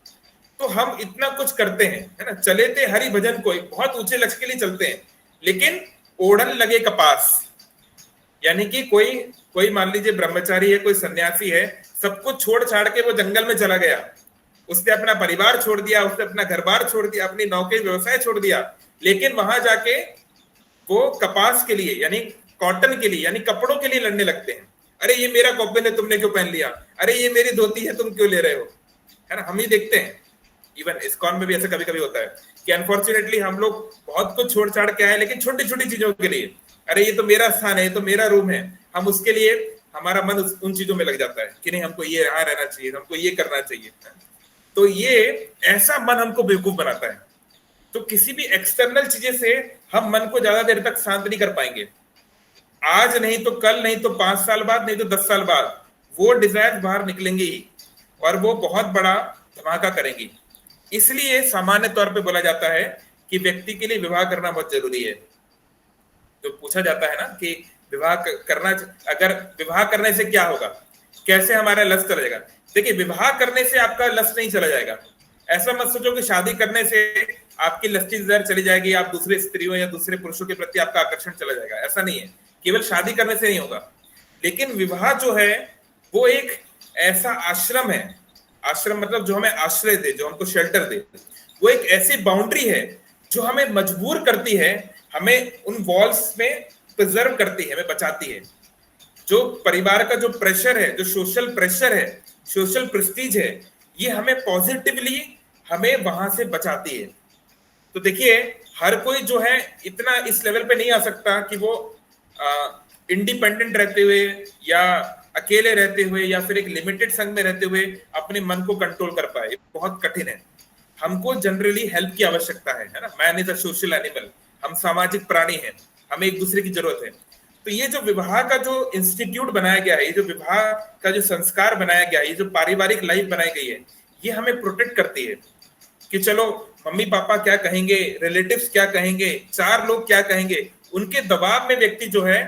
तो हम इतना कुछ करते हैं, है ना, चले थे हरि भजन को, बहुत ऊंचे लक्ष्य के लिए चलते हैं, लेकिन ओढ़न लगे कपास, यानी कि कोई मान लीजिए ब्रह्मचारी है, कोई सन्यासी है, सब कुछ छोड़ छाड़ के वो जंगल में चला गया, उसने अपना परिवार छोड़ दिया, उसने अपना घर बार छोड़ दिया, अपनी नौकरी व्यवसाय छोड़ दिया, लेकिन वहां जाके वो कपास के लिए, यानी कॉटन के लिए, यानी कपड़ों के लिए लड़ने लगते हैं। अरे ये मेरा कॉपन है, तुमने क्यों पहन लिया? अरे ये मेरी धोती है, तुम क्यों ले रहे हो? है ना, हम ही देखते हैं। इवन इस्कॉन में भी ऐसा कभी कभी होता है कि अनफॉर्चुनेटली हम लोग बहुत कुछ छोड़ छाड़ के आए, लेकिन छोटी छोटी चीजों के लिए, अरे ये तो मेरा स्थान है, ये तो मेरा रूम है, हम उसके लिए हमारा मन उन चीजों में लग जाता है कि नहीं हमको ये यहाँ रहना चाहिए, हमको ये करना चाहिए। तो ये ऐसा मन हमको बेवकूफ बनाता है। तो किसी भी एक्सटर्नल चीजें से हम मन को ज्यादा देर तक शांत नहीं कर पाएंगे। आज नहीं तो कल, नहीं तो 5 साल बाद, नहीं तो 10 साल बाद वो डिजायर बाहर निकलेंगी ही और वो बहुत बड़ा धमाका करेंगी। इसलिए सामान्य तौर पे बोला जाता है कि व्यक्ति के लिए विवाह करना बहुत जरूरी है। तो पूछा जाता है ना कि विवाह करना, अगर विवाह करने से क्या होगा, कैसे हमारा लस्ट चला जाएगा। देखिए, विवाह करने से आपका लस्ट नहीं चला जाएगा। ऐसा मत सोचो कि शादी करने से आपकी लस्टी डिजायर चली जाएगी, आप दूसरे स्त्रियों या दूसरे पुरुषों के प्रति आपका आकर्षण चला जाएगा। ऐसा नहीं है, केवल शादी करने से नहीं होगा। लेकिन विवाह जो है वो एक ऐसा आश्रम है, आश्रम मतलब जो हमें आश्रय दे, जो हमको शेल्टर दे। वो एक ऐसी बाउंड्री है जो हमें मजबूर करती है, हमें उन वॉल्स में प्रिजर्व करती है, हमें बचाती है। जो परिवार का जो प्रेशर है, जो सोशल प्रेशर है, सोशल प्रेस्टीज है, ये हमें पॉजिटिवली हमें वहां से बचाती है। तो देखिए, हर कोई जो है इतना इस लेवल पे नहीं आ सकता कि वो इंडिपेंडेंट रहते हुए या अकेले रहते हुए या फिर एक लिमिटेड संघ में रहते हुए अपने मन को कंट्रोल कर पाए। बहुत कठिन है। हमको जनरली हेल्प की आवश्यकता है ना। Man is a social animal, हम सामाजिक प्राणी हैं, हमें एक दूसरे की जरूरत है। तो ये जो विवाह का जो इंस्टीट्यूट बनाया गया है, ये जो विवाह का जो संस्कार बनाया गया है, ये जो पारिवारिक लाइफ बनाई गई है, ये हमें प्रोटेक्ट करती है कि चलो मम्मी पापा क्या कहेंगे, रिलेटिव्स क्या कहेंगे, 4 लोग क्या कहेंगे, उनके दबाव में व्यक्ति जो है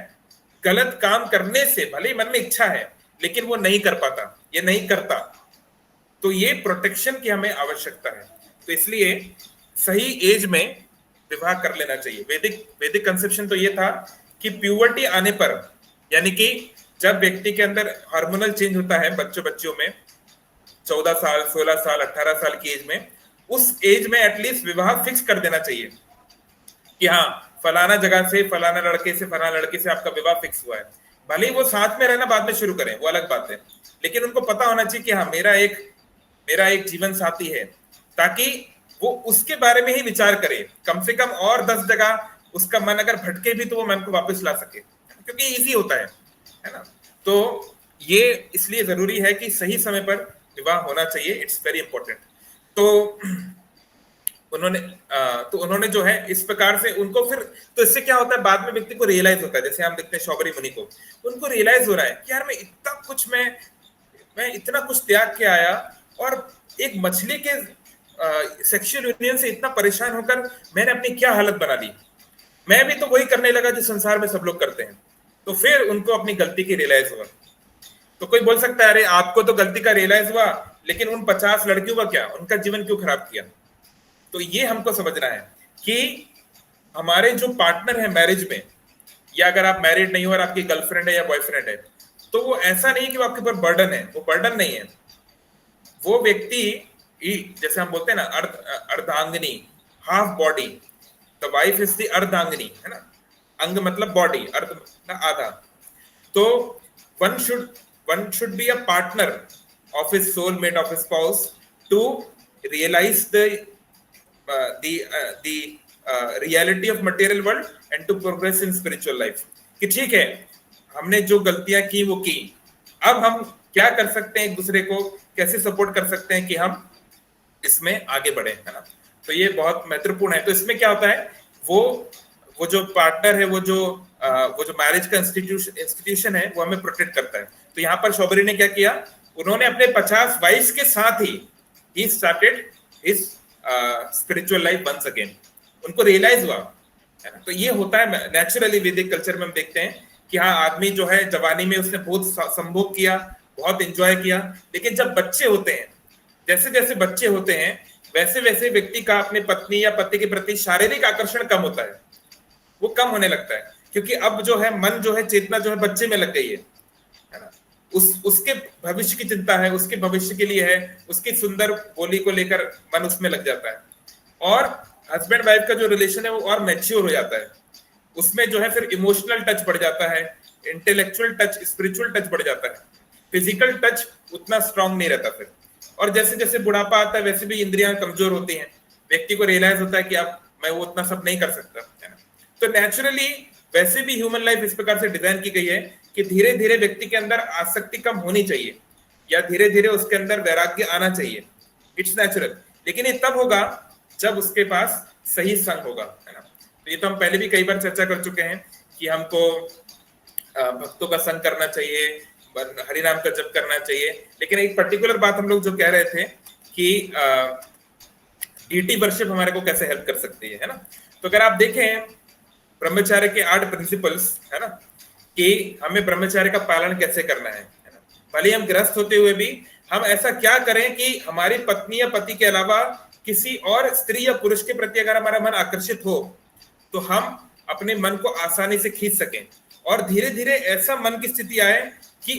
गलत काम करने से, भले ही मन में इच्छा है लेकिन वो नहीं कर पाता, ये नहीं करता। तो ये प्रोटेक्शन की हमें आवश्यकता है। तो इसलिए सही एज में विवाह कर लेना चाहिए। वैदिक कंसेप्शन तो ये था कि प्यूबर्टी आने पर, यानी कि जब व्यक्ति के अंदर हार्मोनल चेंज होता है बच्चों में 14 साल 16 साल 18 साल की एज में, उस एज में एटलीस्ट विवाह फिक्स कर देना चाहिए कि हाँ फलाना जगह से फलाना लड़के से फलाना लड़की से आपका विवाह फिक्स हुआ है। भले ही वो साथ में रहना बाद में शुरू करें, वो अलग बात है, लेकिन उनको पता होना चाहिए कि हाँ मेरा एक जीवन साथी है, ताकि वो उसके बारे में ही विचार करे। कम से कम और 10 जगह उसका मन अगर भटके भी तो वो मन को वापस ला सके, क्योंकि इजी होता है ना। तो ये इसलिए जरूरी है कि सही समय पर विवाह होना चाहिए, इट्स वेरी इंपॉर्टेंट। तो उन्होंने जो है इस प्रकार से उनको फिर, तो इससे क्या होता है बाद में व्यक्ति को रियलाइज होता है, जैसे हम देखते हैं शौबरी मुनि को, उनको रियलाइज हो रहा है कि यार मैं इतना कुछ त्याग के आया और एक मछली के सेक्सुअल यूनियन से इतना परेशान होकर मैंने अपनी क्या हालत बना ली, मैं भी तो वही करने लगा जो संसार में सब लोग करते हैं। तो फिर उनको अपनी गलती की रियलाइज हुआ। तो कोई बोल सकता है अरे आपको तो गलती का रियलाइज हुआ, लेकिन उन 50 लड़कियों का क्या, उनका जीवन क्यों खराब किया? तो ये हमको समझना है कि हमारे जो पार्टनर है मैरिज में, या अगर आप मैरिड नहीं हो और आपकी गर्लफ्रेंड है या बॉयफ्रेंड है, तो वो ऐसा नहीं कि वो आपके ऊपर बर्डन है, वो बर्डन नहीं है। वो व्यक्ति जैसे हम बोलते हैं ना अर्धांगिनी, half body, the wife is the अर्धांगिनी, है ना। अंग मतलब बॉडी, अर्ध आधा। तो one should be a partner of his soulmate, of his spouse, to realize the reality of material world and to progress in spiritual life। कि ठीक है हमने जो गलतियां की वो की, अब हम क्या कर सकते हैं, एक दूसरे को कैसे सपोर्ट कर सकते हैं कि हम इसमें आगे बढ़े, है ना। तो ये बहुत महत्वपूर्ण है। तो इसमें क्या होता है, वो जो पार्टनर है, वो जो मैरिज का इंस्टीट्यूशन है, वो हमें प्रोटेक्ट करता है। तो यहाँ पर शौबरी ने क्या किया, उन्होंने अपने 50 वाइफ के साथ ही started his spiritual life once again. उनको रियलाइज हुआ, है ना। तो ये होता है नेचुरली, वैदिक कल्चर में हम देखते हैं कि हाँ आदमी जो है जवानी में उसने बहुत संभोग किया, बहुत एंजॉय किया, लेकिन जब बच्चे होते हैं, जैसे जैसे बच्चे होते हैं वैसे वैसे व्यक्ति का अपने पत्नी या पति के प्रति शारीरिक आकर्षण कम होता है, वो कम होने लगता है, क्योंकि अब जो है मन जो है, चेतना जो है बच्चे में लग गई है ना। उसके भविष्य की चिंता है, उसके भविष्य के लिए है, उसकी सुंदर बोली को लेकर मन उसमें लग जाता है, और हस्बैंड वाइफ का जो रिलेशन है वो और मैच्योर हो जाता है। उसमें जो है फिर इमोशनल टच बढ़ जाता है, इंटेलेक्चुअल टच, स्पिरिचुअल टच बढ़ जाता है, फिजिकल टच उतना स्ट्रांग नहीं रहता फिर। और जैसे जैसे बुढ़ापा आता है वैसे भी इंद्रियां कमजोर होती हैं, व्यक्ति को रियलाइज होता है कि अब मैं वो उतना सब नहीं कर सकता, है ना। तो नेचुरली वैसे भी ह्यूमन लाइफ इस प्रकार से डिजाइन की गई है कि धीरे धीरे व्यक्ति के अंदर आसक्ति कम होनी चाहिए, या धीरे धीरे उसके अंदर वैराग्य आना चाहिए, इट्स नेचुरल। लेकिन ये तब होगा जब उसके पास सही संग होगा, है ना। तो ये तो हम पहले भी कई बार चर्चा कर चुके हैं कि हमको भक्तों का संग करना चाहिए, हरि नाम का जप करना चाहिए। लेकिन एक पर्टिकुलर बात हम लोग जो कह रहे थे कि डीटी वर्शिप हमारे को कैसे हेल्प कर सकती है ना। तो अगर आप देखें ब्रह्मचार्य के 8 प्रिंसिपल्स, है ना, कि हमें ब्रह्मचार्य का पालन कैसे करना है ना। भले हम गृहस्थ होते हुए भी हम ऐसा क्या करें कि हमारी पत्नी या पति के अलावा किसी और स्त्री या पुरुष के प्रति अगर हमारा मन आकर्षित हो तो हम अपने मन को आसानी से खींच सकें, और धीरे धीरे ऐसा मन की स्थिति आए कि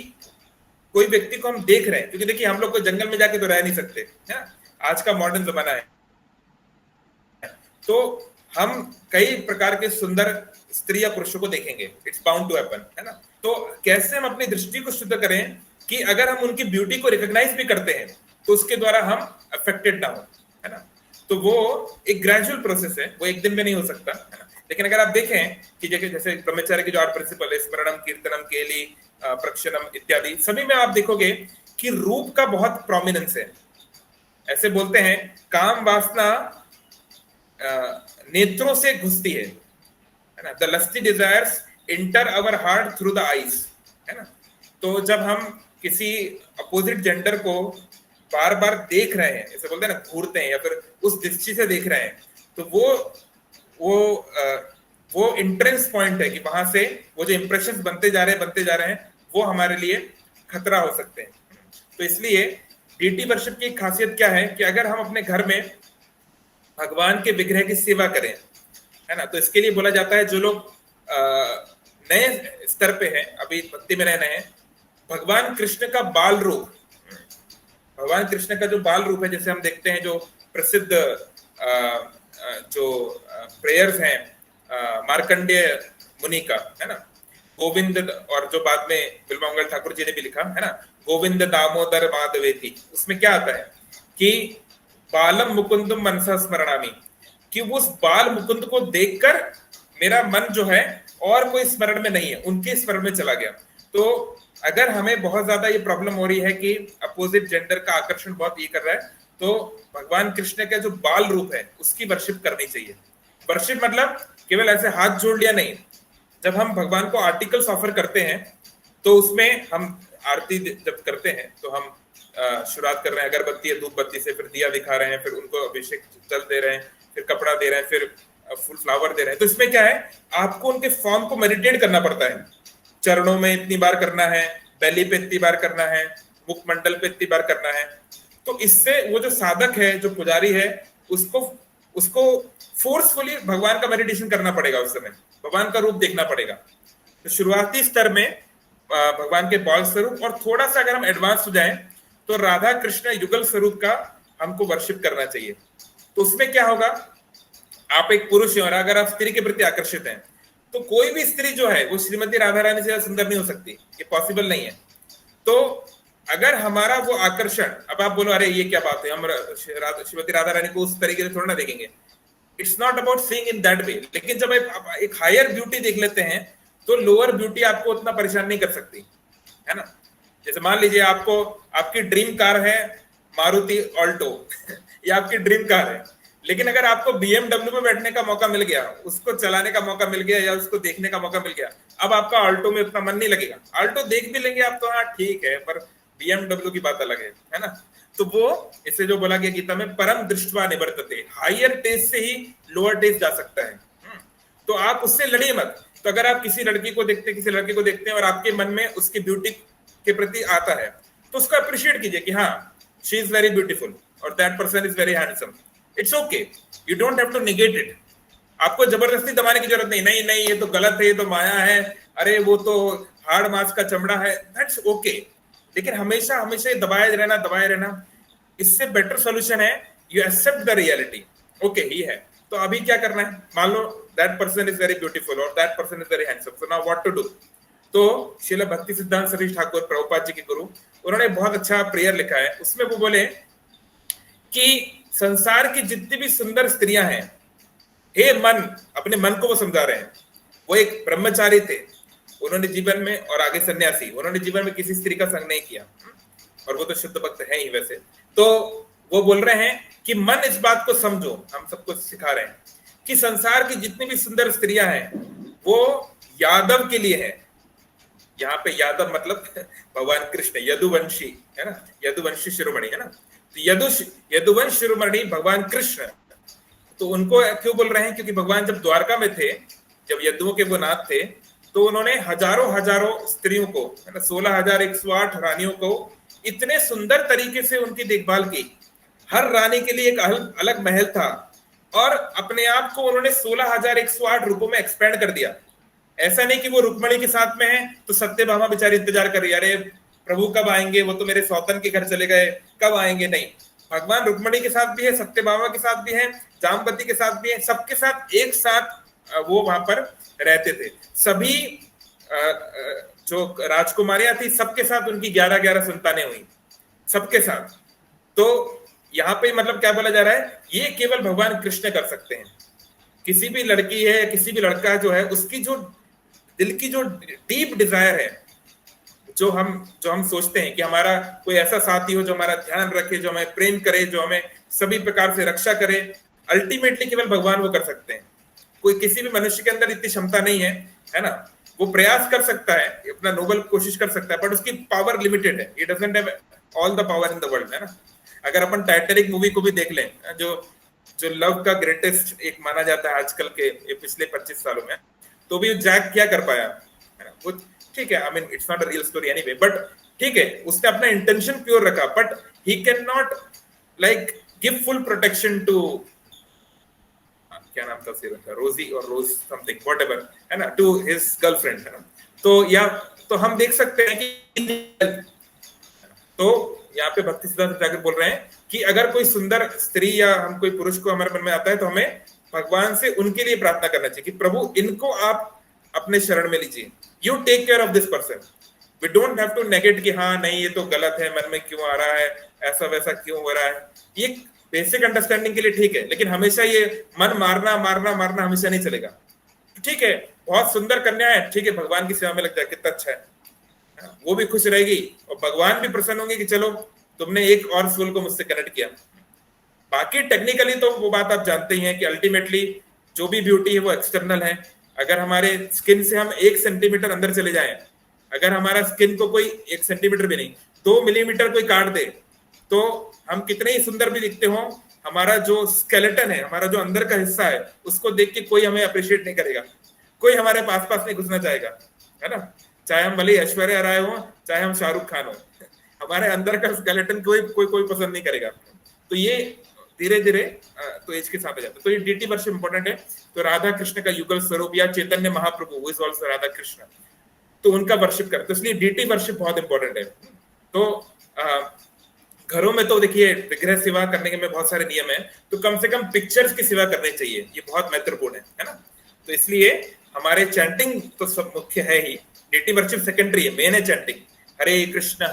कोई व्यक्ति को हम देख रहे हैं, क्योंकि देखिए हम लोग को जंगल में जाके तो रह नहीं सकते, है ना, आज का मॉडर्न जमाना है। तो हम कई प्रकार के सुंदर स्त्री या पुरुषों को देखेंगे, इट्स बाउंड टू हैपन, है ना। तो कैसे हम अपनी दृष्टि को शुद्ध करें कि अगर हम उनकी ब्यूटी को रिकॉग्नाइज भी करते हैं तो उसके द्वारा हम अफेक्टेड ना हो, है ना। तो वो एक ग्रेजुअल प्रोसेस है, वो एक दिन में नहीं हो सकता, है ना। लेकिन अगर आप देखें कि जैसे ब्रह्मचार्य के जो 8 प्रिंसिपल है, स्मरणम, कीर्तनम, केली, प्रक्षणम इत्यादि, सभी में आप देखोगे कि रूप का बहुत प्रोमिनेंस है। ऐसे बोलते हैं काम वासना नेत्रों से घुसती है ना। The lusty desires inter our heart through the eyes, है ना। तो जब हम किसी अपोजिट जेंडर को बार बार देख रहे हैं, ऐसे बोलते हैं ना, घूरते हैं या फिर उस दृष्टि से देख रहे हैं, तो वो इंट्रेंस पॉइंट है कि वहां से वो जो इंप्रेशंस बनते जा रहे हैं वो हमारे लिए खतरा हो सकते हैं। तो इसलिए डीटी वर्शिप की खासियत क्या है कि अगर हम अपने घर में भगवान के विग्रह की सेवा करें, है ना, तो इसके लिए बोला जाता है जो लोग नए स्तर पे है, अभी भक्ति में रहना है, भगवान कृष्ण का बाल रूप, भगवान कृष्ण का जो बाल रूप है, जैसे हम देखते हैं जो प्रसिद्ध जो प्रेयर्स हैं मार्कंडेय मुनि का, है ना, गोविंद, और जो बाद में बिल्वमंगल ठाकुर जी ने भी लिखा है ना, गोविंद दामोदर माधवेति, उसमें क्या आता है कि बालम मुकुंदम मनसा स्मरणामि, कि उस बाल मुकुंद को देखकर मेरा मन जो है और कोई स्मरण में नहीं है, उनके स्मरण में चला गया। तो अगर हमें बहुत ज्यादा ये प्रॉब्लम हो रही है कि अपोजिट जेंडर का आकर्षण बहुत ये कर रहा है, तो भगवान कृष्ण का जो बाल रूप है उसकी वर्शिप करनी चाहिए। वर्शिप मतलब केवल ऐसे हाथ जोड़ लिया नहीं, जब हम भगवान को आर्टिकल्स ऑफर करते हैं तो उसमें हम आरती जब करते हैं तो हम शुरुआत कर रहे हैं अगरबत्ती या धूप बत्ती से, फिर दिया दिखा रहे हैं, फिर उनको अभिषेक जल दे रहे हैं, फिर कपड़ा दे रहे हैं, फिर फुल फ्लावर दे रहे हैं। तो इसमें क्या है, आपको उनके फॉर्म को मेडिटेट करना पड़ता है, चरणों में इतनी बार करना है, बेली पे इतनी बार करना है, मुखमंडल पे इतनी बार करना है। तो इससे वो जो साधक है, जो पुजारी है, उसको फोर्सफुली भगवान का मेडिटेशन करना पड़ेगा, उस समय भगवान का रूप देखना पड़ेगा। तो शुरुआती स्तर में भगवान के बाल स्वरूप, और थोड़ा सा अगर हम एडवांस हो जाएं तो राधा कृष्ण युगल स्वरूप का हमको वर्शिप करना चाहिए। तो उसमें क्या होगा, आप एक पुरुष हैं और अगर आप स्त्री के प्रति आकर्षित हैं, तो कोई भी स्त्री जो है वो श्रीमती राधा रानी से सुंदर नहीं हो सकती, ये पॉसिबल नहीं है। तो अगर हमारा वो आकर्षण, अब आप बोलो अरे ये क्या बात है, हम श्रीमती राधा रानी को उस तरीके से थोड़ा ना देखेंगे, it's not about seeing in that way. लेकिन जब आप एक हायर ब्यूटी देख लेते हैं तो लोअर ब्यूटी आपको उतना परेशान नहीं कर सकती, है ना। जैसे मान लीजिए आपको, आपकी ड्रीम कार है मारुति ऑल्टो या आपकी ड्रीम कार है, लेकिन अगर आपको BMW में बैठने का मौका मिल गया, उसको चलाने का मौका मिल गया या उसको देखने का मौका मिल गया, अब आपका ऑल्टो में उतना मन नहीं लगेगा। ऑल्टो देख भी लेंगे आप तो हाँ ठीक है, पर BMW की बात अलग है ना। तो वो इससे जो बोला गया गीता में, परम दृष्टवा निवर्तते, हायर टेस्ट से ही लोअर टेस्ट जा सकता है। तो आप उससे लड़िए मत। तो अगर आप किसी लड़की को देखते हैं, किसी लड़के को देखते हैं और आपके मन में उसकी ब्यूटी के प्रति आता है, तो उसको अप्रिशिएट कीजिए कि हाँ शी इज वेरी ब्यूटीफुल और that person is very handsome. It's okay, you don't have to negate it. आपको जबरदस्ती दबाने की जरूरत नहीं, नहीं नहीं ये तो गलत है, ये तो माया है, अरे वो तो हार्ड मांस का चमड़ा है, दैट्स ओके। लेकिन हमेशा हमेशा दबाए रहना, इससे बेटर सॉल्यूशन है you accept the reality. Okay ही है, तो अभी क्या करना है, मान लो that person is very beautiful और that person is very handsome, so now what to do. तो श्रील भक्ति सिद्धांत सरस्वती ठाकुर प्रभुपाद जी के गुरु, उन्होंने बहुत अच्छा प्रेयर लिखा है। उसमें वो बोले कि संसार की जितनी भी सुंदर स्त्रियां हैं, हे मन, अपने मन को वो समझा रहे हैं। वो एक ब्रह्मचारी थे, उन्होंने जीवन में, और आगे सन्यासी, उन्होंने जीवन में किसी स्त्री का संग नहीं किया, और वो तो शुद्ध भक्त है ही वैसे। तो वो बोल रहे हैं कि मन इस बात को समझो, हम सबको सिखा रहे हैं कि संसार की जितनी भी सुंदर स्त्रियां हैं वो यादव के लिए है। यहाँ पे यादव मतलब भगवान कृष्ण, यदुवंशी है ना, यदुवंशी शिरोमणि है ना। तो यदुवंश शिरोमणि भगवान कृष्ण, तो उनको क्यों बोल रहे हैं, क्योंकि भगवान जब द्वारका में थे, जब यदुओं के वो नाथ थे, तो उन्होंने हजारों स्त्रियों को, है ना, 16,108 रानियों को इतने सुंदर तरीके से उनकी देखभाल की। हर रानी के लिए एक अलग महल था, और अपने आप को उन्होंने 16,108 रूपों में एक्सपेंड कर दिया। ऐसा नहीं कि वो रुक्मणी के साथ में है तो सत्यभामा बेचारी इंतजार कर रही है, अरे प्रभु कब आएंगे, वो तो मेरे सौतन के घर चले गए, कब आएंगे। नहीं, भगवान रुक्मणी के साथ भी है, सत्यभामा के साथ भी है, जामवती के साथ भी है, सबके साथ एक साथ वो वहां पर रहते थे। सभी जो राजकुमारियां थी, सबके साथ उनकी 11 संतानें हुई, सबके साथ। तो यहाँ पे मतलब क्या बोला जा रहा है, ये केवल भगवान कृष्ण कर सकते हैं। किसी भी लड़की है, किसी भी लड़का जो है, उसकी जो दिल की जो डीप डिजायर है, जो हम सोचते हैं कि हमारा कोई ऐसा साथी हो जो हमारा ध्यान रखे, जो हमें प्रेम करे, जो हमें सभी प्रकार से रक्षा करे, अल्टीमेटली केवल भगवान वो कर सकते हैं। कोई किसी भी मनुष्य के अंदर इतनी क्षमता नहीं है ना। वो प्रयास कर सकता है, अपना नोबल कोशिश कर सकता है, बट उसकी पावर लिमिटेड है। It doesn't have all the power in the world, है ना। अगर अपन टाइटैनिक मूवी को भी देख लें, जो लव का ग्रेटेस्ट एक माना जाता है आजकल के पिछले 25 सालों में, तो भी जैक क्या कर पाया, है ना। वो ठीक है, I mean it's not a real story anyway, but ठीक है, उसने अपना इंटेंशन प्योर रखा, but he can not like give full protection to क्या नाम था उस हीरोइन का, रोजी और रोज समथिंग व्हाटएवर, है ना, टू हिज गर्लफ्रेंड, है ना। तो या तो हम देख सकते हैं कि तो यहाँ पे भक्ति सिद्धांत ठाकुर बोल रहे हैं कि अगर कोई सुंदर स्त्री या हम कोई पुरुष को हमारे मन में आता है तो हमें भगवान से उनके लिए प्रार्थना करना चाहिए कि प्रभु इनको आप अपने शरण में लीजिए, you take care of this person. We don't have to negate कि हाँ नहीं ये तो गलत है, मन में क्यों आ रहा है, ऐसा वैसा क्यों हो रहा है। ये बेसिक अंडरस्टैंडिंग के लिए ठीक है, लेकिन हमेशा ये मन मारना मारना मारना हमेशा नहीं चलेगा। ठीक है, बहुत सुंदर कन्या है, ठीक है, भगवान की सेवा में लग जाए, कितना अच्छा है, वो भी खुश रहेगी और भगवान भी प्रसन्न होंगे कि चलो तुमने एक और सोल को मुझसे कनेक्ट किया। बाकी टेक्निकली तो वो बात आप जानते ही हैं कि अल्टीमेटली जो भी ब्यूटी है वो एक्सटर्नल है। अगर हमारे स्किन से हम 1 सेंटीमीटर अंदर चले जाएं, अगर हमारा स्किन को कोई 1 सेंटीमीटर भी नहीं 2 मिलीमीटर कोई काट दे तो हम कितने ही सुंदर भी दिखते हो, हमारा जो स्केलेटन है, हमारा जो अंदर का हिस्सा है, उसको देख के कोई हमें अप्रिशिएट नहीं करेगा, कोई हमारे पास नहीं घुसना चाहेगा, है ना। चाहे हम भले ऐश्वर्या राय हो, चाहे हम शाहरुख खान हो, हमारे अंदर का स्केलेटन कोई पसंद नहीं करेगा। तो ये धीरे धीरे तो एज के साथ आ जाता है। तो ये डीटी वर्शिप इंपॉर्टेंट है। तो राधा कृष्ण का युगल स्वरूप या Chaitanya Mahaprabhu who is also Radha Krishna, तो उनका वर्शिप करते, तो इसलिए डीटी वर्शिप बहुत इंपॉर्टेंट है। तो घरों में तो देखिए विग्रह सेवा करने के में बहुत सारे नियम है, तो कम से कम पिक्चर्स की सेवा करनी चाहिए, ये बहुत महत्वपूर्ण है ना। तो इसलिए हमारे चैंटिंग तो सब मुख्य है ही, डीटी वर्शिप सेकेंडरी है, मेन है चैंटिंग। हरे कृष्ण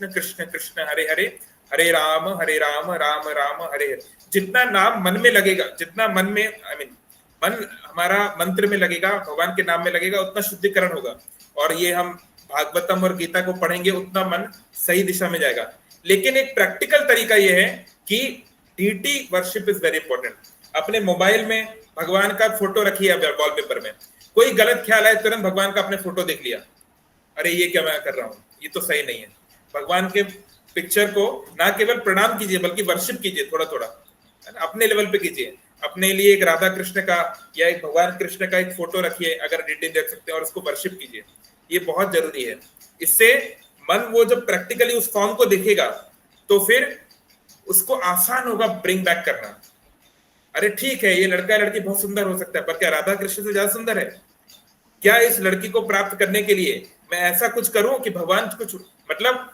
कृष्ण कृष्ण हरे हरे, हरे राम राम राम हरे हरे। जितना नाम मन में लगेगा, जितना मन में मन हमारा मंत्र में लगेगा, भगवान के नाम में लगेगा, उतना शुद्धिकरण होगा। और ये हम भागवतम और गीता को पढ़ेंगे उतना मन सही दिशा में जाएगा। लेकिन एक प्रैक्टिकल तरीका ये है कि deity worship is very important. अपने मोबाइल में भगवान का फोटो रखिए वॉलपेपर में, कोई गलत ख्याल है तुरंत भगवान का अपने फोटो देख लिया, अरे ये क्या मैं कर रहा हूँ, ये तो सही नहीं है। भगवान के पिक्चर को ना केवल प्रणाम कीजिए बल्कि वर्शिप कीजिए, थोड़ा थोड़ा अपने लेवल पे कीजिए। अपने लिए एक राधा कृष्ण का या एक भगवान कृष्ण का एक फोटो रखिए अगर डिटेल देख सकते हैं, और उसको वर्शिप कीजिए, ये बहुत जरूरी है। इससे मन वो जब प्रैक्टिकली उस फॉर्म को देखेगा तो फिर उसको आसान होगा ब्रिंग बैक करना। अरे ठीक है, ये लड़का लड़की बहुत सुंदर हो सकता है, पर क्या राधा कृष्ण से ज्यादा सुंदर है? क्या इस लड़की को प्राप्त करने के लिए मैं ऐसा कुछ करूं कि भगवान कुछ, मतलब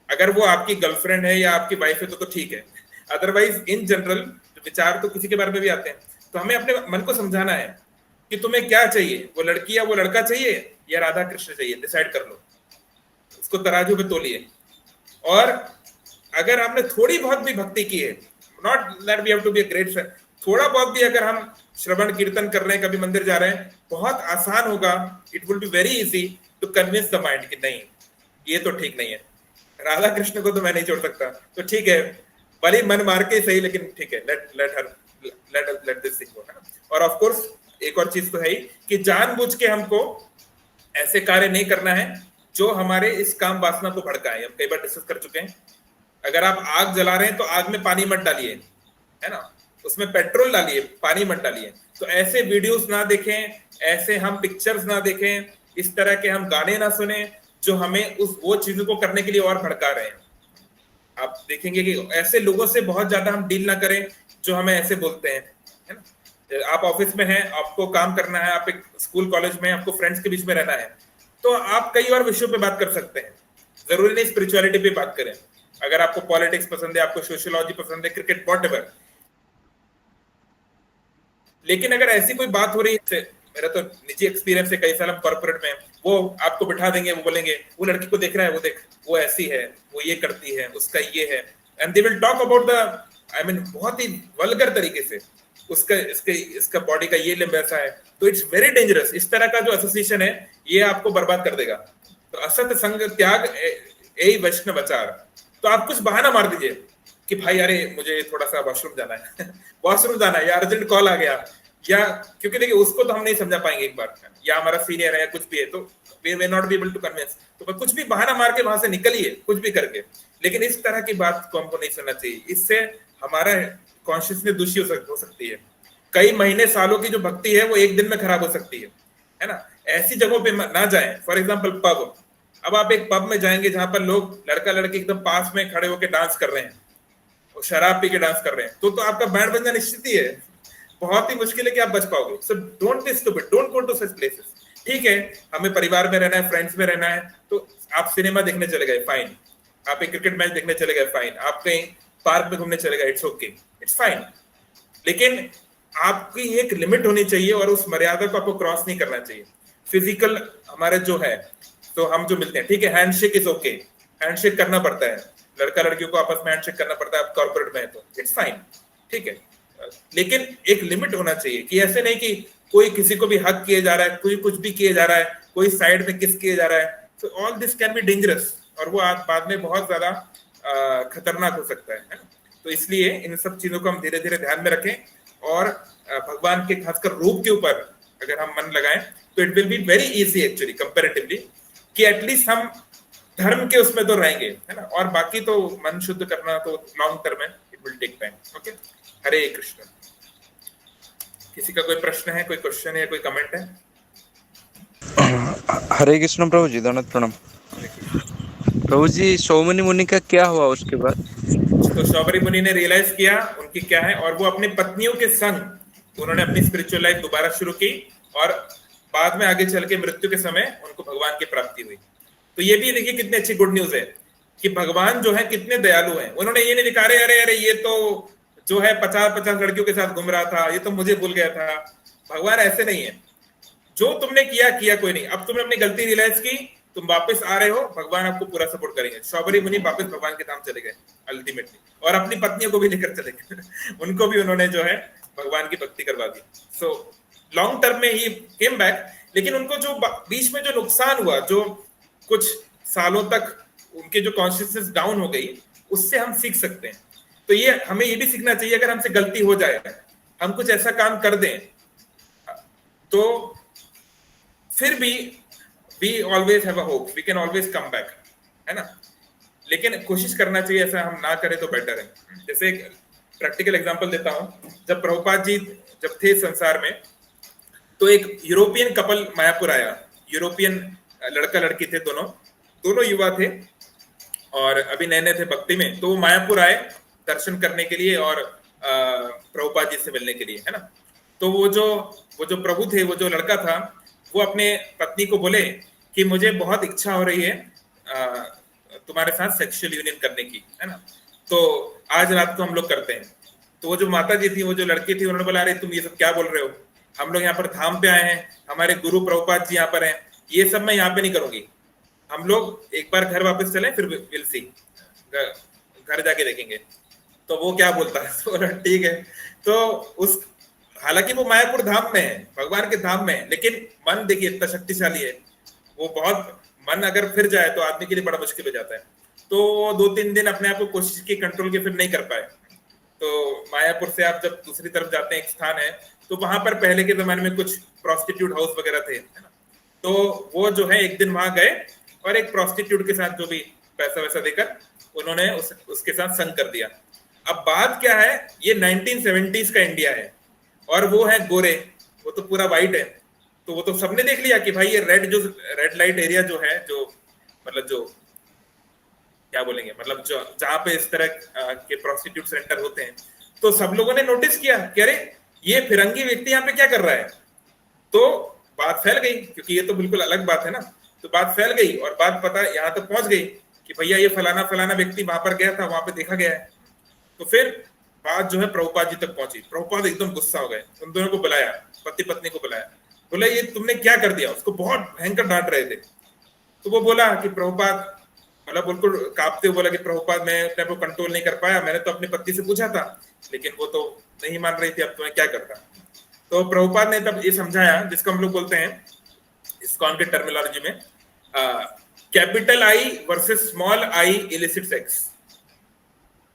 अगर वो आपकी गर्लफ्रेंड है या आपकी वाइफ है तो ठीक है, अदरवाइज इन जनरल विचार तो किसी के बारे में भी आते हैं। तो हमें अपने मन को समझाना है कि तुम्हें क्या चाहिए, वो लड़की या वो लड़का चाहिए या राधा कृष्ण चाहिए, डिसाइड कर लो, उसको तराजू पे तोलिए। और अगर हमने थोड़ी बहुत भी भक्ति की है, not that we have to be a great friend, थोड़ा बहुत भी अगर हम श्रवण कीर्तन कर रहे हैं, कभी मंदिर जा रहे हैं, बहुत आसान होगा, it will be very easy to convince the mind कि नहीं ये तो ठीक नहीं है, राधा कृष्ण को तो मैं नहीं छोड़ सकता, तो ठीक है भले मन मार के सही, लेकिन ठीक है, लेट दिस थिंग गो। और ऑफ कोर्स एक और चीज तो है ही कि जानबूझ के हमको ऐसे कार्य नहीं करना है जो हमारे इस काम वासना को भड़काए। हम कई बार डिस्कस कर चुके हैं, अगर आप आग जला रहे हैं तो आग में पानी मत डालिए, है ना, उसमें पेट्रोल डालिए, पानी मत डालिए। तो ऐसे वीडियोस ना देखें, ऐसे हम पिक्चर्स ना देखें, इस तरह के हम गाने ना सुने जो हमें वो चीजों को करने के लिए और भड़का रहे हैं। आप देखेंगे कि ऐसे लोगों से बहुत ज्यादा हम डील ना करें जो हमें ऐसे बोलते हैं, है ना। आप ऑफिस में हैं, आपको काम करना है, आप एक स्कूल कॉलेज में, आपको फ्रेंड्स के बीच में रहना है, तो आप कई और विषयों पे बात कर सकते हैं, जरूरी नहीं स्पिरिचुअलिटी पे बात करें। अगर आपको पॉलिटिक्स पसंद है, आपको सोशियोलॉजी पसंद है, क्रिकेट, व्हाटएवर, लेकिन अगर ऐसी कोई बात हो रही है, मेरा तो निजी एक्सपीरियंस है, कई साल हम कॉर्पोरेट में, वो आपको बिठा देंगे, वो बोलेंगे वो लड़की को देख रहा है, वो देख वो ऐसी है, वो ये करती है, उसका ये है, and they will talk about the बहुत ही वल्गर तरीके से, उसका इसका बॉडी का ये लिम्ब ऐसा है। तो इट्स वेरी डेंजरस। इस तरह का जो एसोसिएशन है ये आपको बर्बाद कर देगा। तो असत संग त्याग यही वैष्णव आचार। तो आप कुछ बहाना मार दीजिए कि भाई अरे मुझे थोड़ा सा वॉशरूम जाना है वॉशरूम जाना है या अर्जेंट कॉल आ गया, या क्योंकि देखिए उसको तो हम नहीं समझा पाएंगे एक बार, या हमारा सीनियर है या कुछ भी है, तो we may not be able to convince, तो कुछ भी बहाना मार के वहां से निकलिए, कुछ भी करके, लेकिन इस तरह की बात को हमको नहीं सुनना चाहिए। इससे हमारा कॉन्शियसनेस दूषित हो सकती है। कई महीने सालों की जो भक्ति है वो एक दिन में खराब हो सकती है ना। ऐसी जगहों पे ना जाएं। फॉर एग्जाम्पल पब, अब आप एक पब में जाएंगे जहां पर लोग लड़का लड़की एकदम पास में खड़े होकर डांस कर रहे हैं, शराब पी के डांस कर रहे हैं, तो आपका बैंड बजना निश्चित ही है। बहुत ही मुश्किल है कि आप बच पाओगे। So don't be stupid, don't go to such places. ठीक है, हमें परिवार में रहना है, फ्रेंड्स में रहना है, तो आप सिनेमा देखने चले गए, फाइन। आप एक क्रिकेट मैच देखने चले गए, फाइन। आप कहीं पार्क में घूमने चले गए, इट्स ओके, इट्स फाइन। लेकिन आपकी एक लिमिट होनी चाहिए और उस मर्यादा को आपको क्रॉस नहीं करना चाहिए। फिजिकल हमारे जो है, तो हम जो मिलते हैं, ठीक है, हैंडशेक इज ओके, हैंडशेक करना पड़ता है, लड़का लड़कियों को आपस में हैंडशेक करना पड़ता है, आप कॉर्पोरेट में है तो इट्स फाइन, ठीक है। लेकिन एक लिमिट होना चाहिए कि ऐसे नहीं कि कोई किसी को भी हक किए जा रहा है, कोई कुछ भी किए जा रहा है, कोई साइड में किस किए जा रहा है। So all this can be dangerous और वो बाद में बहुत ज्यादा खतरनाक हो सकता है ना? तो इसलिए इन सब चीजों को हम धीरे धीरे ध्यान में रखें और भगवान के खासकर रूप के ऊपर अगर हम मन लगाएं तो it will be very easy actually comparatively, कि एटलीस्ट हम धर्म के उसमें तो रहेंगे, है ना। और बाकी तो मन शुद्ध करना तो लॉन्ग टर्म है, it will take time. Okay, Hare Krishna. किसी का कोई प्रश्न है, कोई क्वेश्चन है, कोई कमेंट है? हरे कृष्ण प्रभु जी, दंडवत प्रणाम। प्रभु जी, शौमनी मुनि का क्या हुआ उसके बाद? तो शौबरी मुनि ने रियलाइज किया उनकी क्या है, और वो अपनी पत्नियों के संग उन्होंने अपनी स्पिरिचुअल लाइफ दोबारा शुरू की और बाद में आगे चल के मृत्यु के समय उनको भगवान की प्राप्ति हुई। तो ये भी देखिए कितनी अच्छी गुड न्यूज है कि भगवान जो है कितने दयालु हैं। उन्होंने ये नहीं लिखा अरे अरे ये तो जो है 50-50 लड़कियों के साथ घूम रहा था, ये तो मुझे भूल गया था। भगवान ऐसे नहीं है, जो तुमने किया कोई नहीं, अब तुमने अपनी गलती रियलाइज की, तुम वापस आ रहे हो, भगवान आपको पूरा सपोर्ट करेंगे। शौबरी मुनि वापस भगवान के धाम चले गए अल्टीमेटली, और अपनी पत्नियों को भी लेकर चले गए उनको भी उन्होंने जो है भगवान की भक्ति करवा दी। सो लॉन्ग टर्म में ही केम बैक। लेकिन उनको जो बीच में जो नुकसान हुआ, जो कुछ सालों तक उनके जो कॉन्शियसनेस डाउन हो गई, उससे हम सीख सकते हैं। तो ये हमें ये भी सीखना चाहिए, अगर हमसे गलती हो जाए, हम कुछ ऐसा काम कर दें, तो फिर भी we always have a hope, we can always come back, है ना। लेकिन कोशिश करना चाहिए ऐसा हम ना करें तो बेटर है। जैसे एक प्रैक्टिकल एग्जांपल देता हूं, जब प्रभुपाद जी जब थे संसार में, तो एक यूरोपियन कपल मायापुर आया। यूरोपियन लड़का लड़की थे, दोनों युवा थे और अभी नए थे भक्ति में। तो वो मायापुर आए दर्शन करने के लिए और प्रभुपाद जी से मिलने के लिए, है ना। तो वो जो प्रभु थे, वो जो लड़का था, वो अपने पत्नी को बोले कि मुझे बहुत इच्छा हो रही है तुम्हारे साथ सेक्सुअल यूनियन करने की, है ना, तो आज रात को हम लोग करते हैं। तो वो जो माता जी थी, वो जो लड़की थी, उन्होंने बोला अरे तुम ये सब क्या बोल रहे हो, हम लोग यहाँ पर धाम पे आए हैं, हमारे गुरु प्रभुपाद जी यहाँ पर हैं, ये सब मैं यहाँ पे नहीं करूंगी, हम लोग एक बार घर वापस चले, फिर विल सी, घर जाके देखेंगे। तो वो क्या बोलता है, तो ठीक है। तो उस हालांकि वो मायापुर धाम में है, भगवान के धाम में है, लेकिन मन देखिए इतना शक्तिशाली है, वो बहुत मन अगर फिर जाए तो आदमी के लिए बड़ा मुश्किल हो जाता है। तो 2-3 दिन अपने आप को कोशिश की कंट्रोल के, फिर नहीं कर पाए। तो मायापुर से आप जब दूसरी तरफ जाते हैं, एक स्थान है, तो वहां पर पहले के जमाने में कुछ प्रोस्टिट्यूट हाउस वगैरह थे, है ना। तो वो जो है एक दिन वहां गए और एक प्रोस्टिट्यूट के साथ जो भी पैसा वैसा देकर उन्होंने उसके साथ संग कर दिया। अब बात क्या है, ये 1970s का इंडिया है और वो है गोरे, वो तो पूरा वाइट है। तो वो तो सबने देख लिया कि भाई ये रेड लाइट एरिया जो है, जो मतलब जो क्या बोलेंगे, मतलब जो जहाँ पे इस तरह के प्रोस्टिट्यूट सेंटर होते हैं, तो सब लोगों ने नोटिस किया कि अरे ये फिरंगी व्यक्ति यहाँ पे क्या कर रहा है। तो बात फैल गई, क्योंकि ये तो बिल्कुल अलग बात है ना। तो बात फैल गई और बात पता यहाँ तक पहुंच गई कि भैया ये फलाना व्यक्ति वहां पर गया था, वहां पे देखा गया है। तो फिर बात जो है प्रभुपाद जी तक पहुंची। प्रभुपाद एकदम गुस्सा हो गए, उन दोनों को बुलाया, पति पत्नी को बुलाया, बोला ये तुमने क्या कर दिया। उसको बहुत भयंकर डांट रहे थे। तो वो बोला कि प्रभुपाद, मतलब बिल्कुल कांपते हुए बोला कि प्रभुपाद मैं अपने को कंट्रोल नहीं कर पाया, मैंने तो अपनी पत्नी से पूछा था लेकिन वो तो नहीं मान रही थी, अब तो मैं क्या करता। तो प्रभुपाद ने तब ये समझाया, जिसको हम लोग बोलते हैं इस्कॉन के टर्मिनोलॉजी में capital I versus small I illicit sex.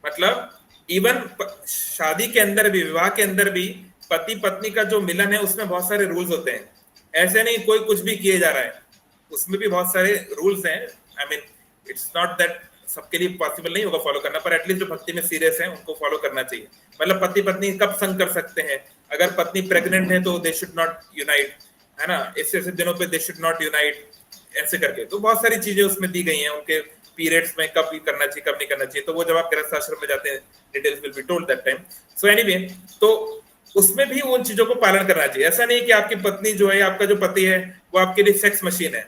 मतलब इवन शादी के अंदर भी, विवाह के अंदर भी पति पत्नी का जो मिलन है उसमें बहुत सारे रूल्स होते हैं। ऐसे नहीं कोई कुछ भी किए जा रहा है, उसमें भी बहुत सारे रूल्स हैं। आई मीन इट्स नॉट दैट सबके लिए पॉसिबल नहीं होगा फॉलो करना, पर एटलीस्ट जो भक्ति में सीरियस है उनको फॉलो करना चाहिए। मतलब पति पत्नी कब संग कर सकते हैं, अगर पत्नी प्रेग्नेंट है तो दे शुड नॉट यूनाइट, है ना, ऐसे दिनों पे दे शुड नॉट यूनाइट, ऐसे करके। तो बहुत सारी चीजें उसमें दी गई हैं, उनके पीरियड्स में कब करना चाहिए कब नहीं करना चाहिए। तो वो जब आप गृहस्थ आश्रम में जाते हैं details will be told that time. So anyway, तो उसमें भी उन चीजों को पालन करना चाहिए। ऐसा नहीं कि आपकी पत्नी जो है, आपका जो पति है, वो आपके लिए सेक्स मशीन है,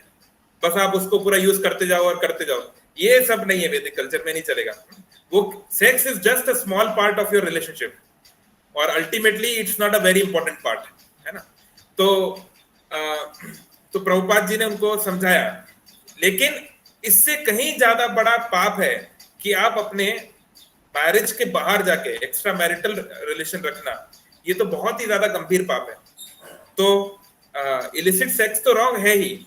बस आप उसको पूरा यूज करते जाओ और करते जाओ। ये सब नहीं है, वैदिक कल्चर में नहीं चलेगा। वो sex is just a small part of your relationship और ultimately it's not a very important part, है ना। तो प्रभुपाद जी ने उनको समझाया, लेकिन इससे कहीं ज्यादा बड़ा पाप है कि आप अपने मैरिज के बाहर जाके एक्स्ट्रा मैरिटल रिलेशन रखना, ये तो बहुत ही ज्यादा गंभीर पाप है। तो इलिसिट सेक्स तो रॉन्ग है ही,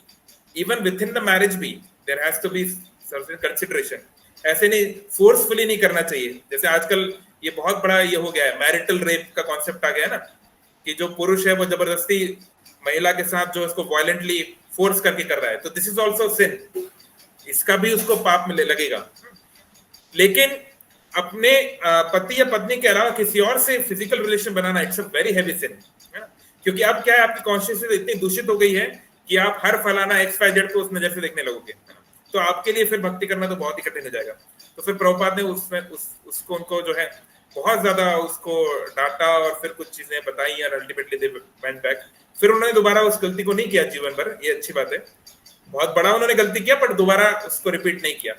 even within the marriage भी there has to be certain consideration. ऐसे नहीं, फोर्सफुली नहीं करना चाहिए। जैसे आजकल ये बहुत बड़ा ये हो गया है, मैरिटल रेप का कॉन्सेप्ट आ गया है ना, कि जो पुरुष है वो जबरदस्ती महिला के साथ जो उसको वायलेंटली फोर्स करके कर रहा है, तो दिस इज ऑल्सो सिन, इसका भी उसको पाप में लगेगा। लेकिन अपने पति या पत्नी के अलावा किसी और से फिजिकल रिलेशन बनाना it's a very heavy sin, है ना। क्योंकि अब क्या है, आपकी कॉन्शियसनेस इतनी दूषित हो गई है कि आप हर फलाना XYZ को उस नजर से देखने लगोगे, तो आपके लिए फिर भक्ति करना तो बहुत ही कठिन हो जाएगा। तो फिर प्रभुपाद ने उसमें उसको उनको जो है बहुत ज्यादा उसको डांटा और फिर कुछ चीजें बताई और अल्टीमेटली दे वेंट बैक। फिर उन्होंने दोबारा उस गलती को नहीं किया जीवन भर, ये अच्छी बात है। बहुत बड़ा उन्होंने गलती किया पर दोबारा उसको रिपीट नहीं किया।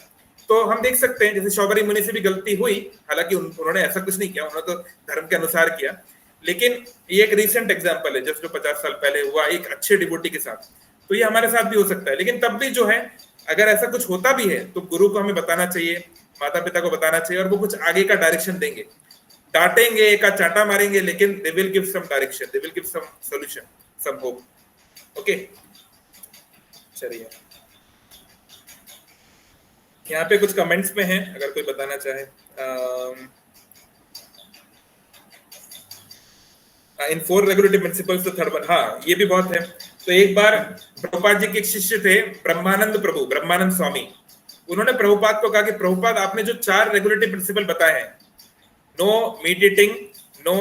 तो हम देख सकते हैं जैसे शौबरी मुनि से भी गलती हुई, हालांकि उन्होंने ऐसा कुछ नहीं किया, उन्होंने तो धर्म के अनुसार किया। लेकिन ये एक रिसेंट एग्जांपल है, जस्ट जो 50 साल पहले हुआ एक अच्छे डिवोटी के साथ, तो ये हमारे साथ भी हो सकता है। लेकिन तब भी जो है, अगर ऐसा कुछ होता भी है तो गुरु को हमें बताना चाहिए, माता पिता को बताना चाहिए, और वो कुछ आगे का डायरेक्शन देंगे। डांटेंगे, एक चाटा मारेंगे, लेकिन they will give some direction, they will give some solution, some hope. Okay, चलिए यहाँ पे कुछ कमेंट्स में हैं, अगर कोई बताना चाहे। इन 4 रेगुलेटिव प्रिंसिपल्स, तो थर्ड वन, हाँ ये भी बहुत है। तो एक बार प्रभुपाद जी के एक शिष्य थे ब्रह्मानंद प्रभु, ब्रह्मानंद स्वामी, उन्होंने प्रभुपाद को कहा कि प्रभुपाद आपने जो 4 रेगुलेटिव प्रिंसिपल बताए हैं, no meat eating, no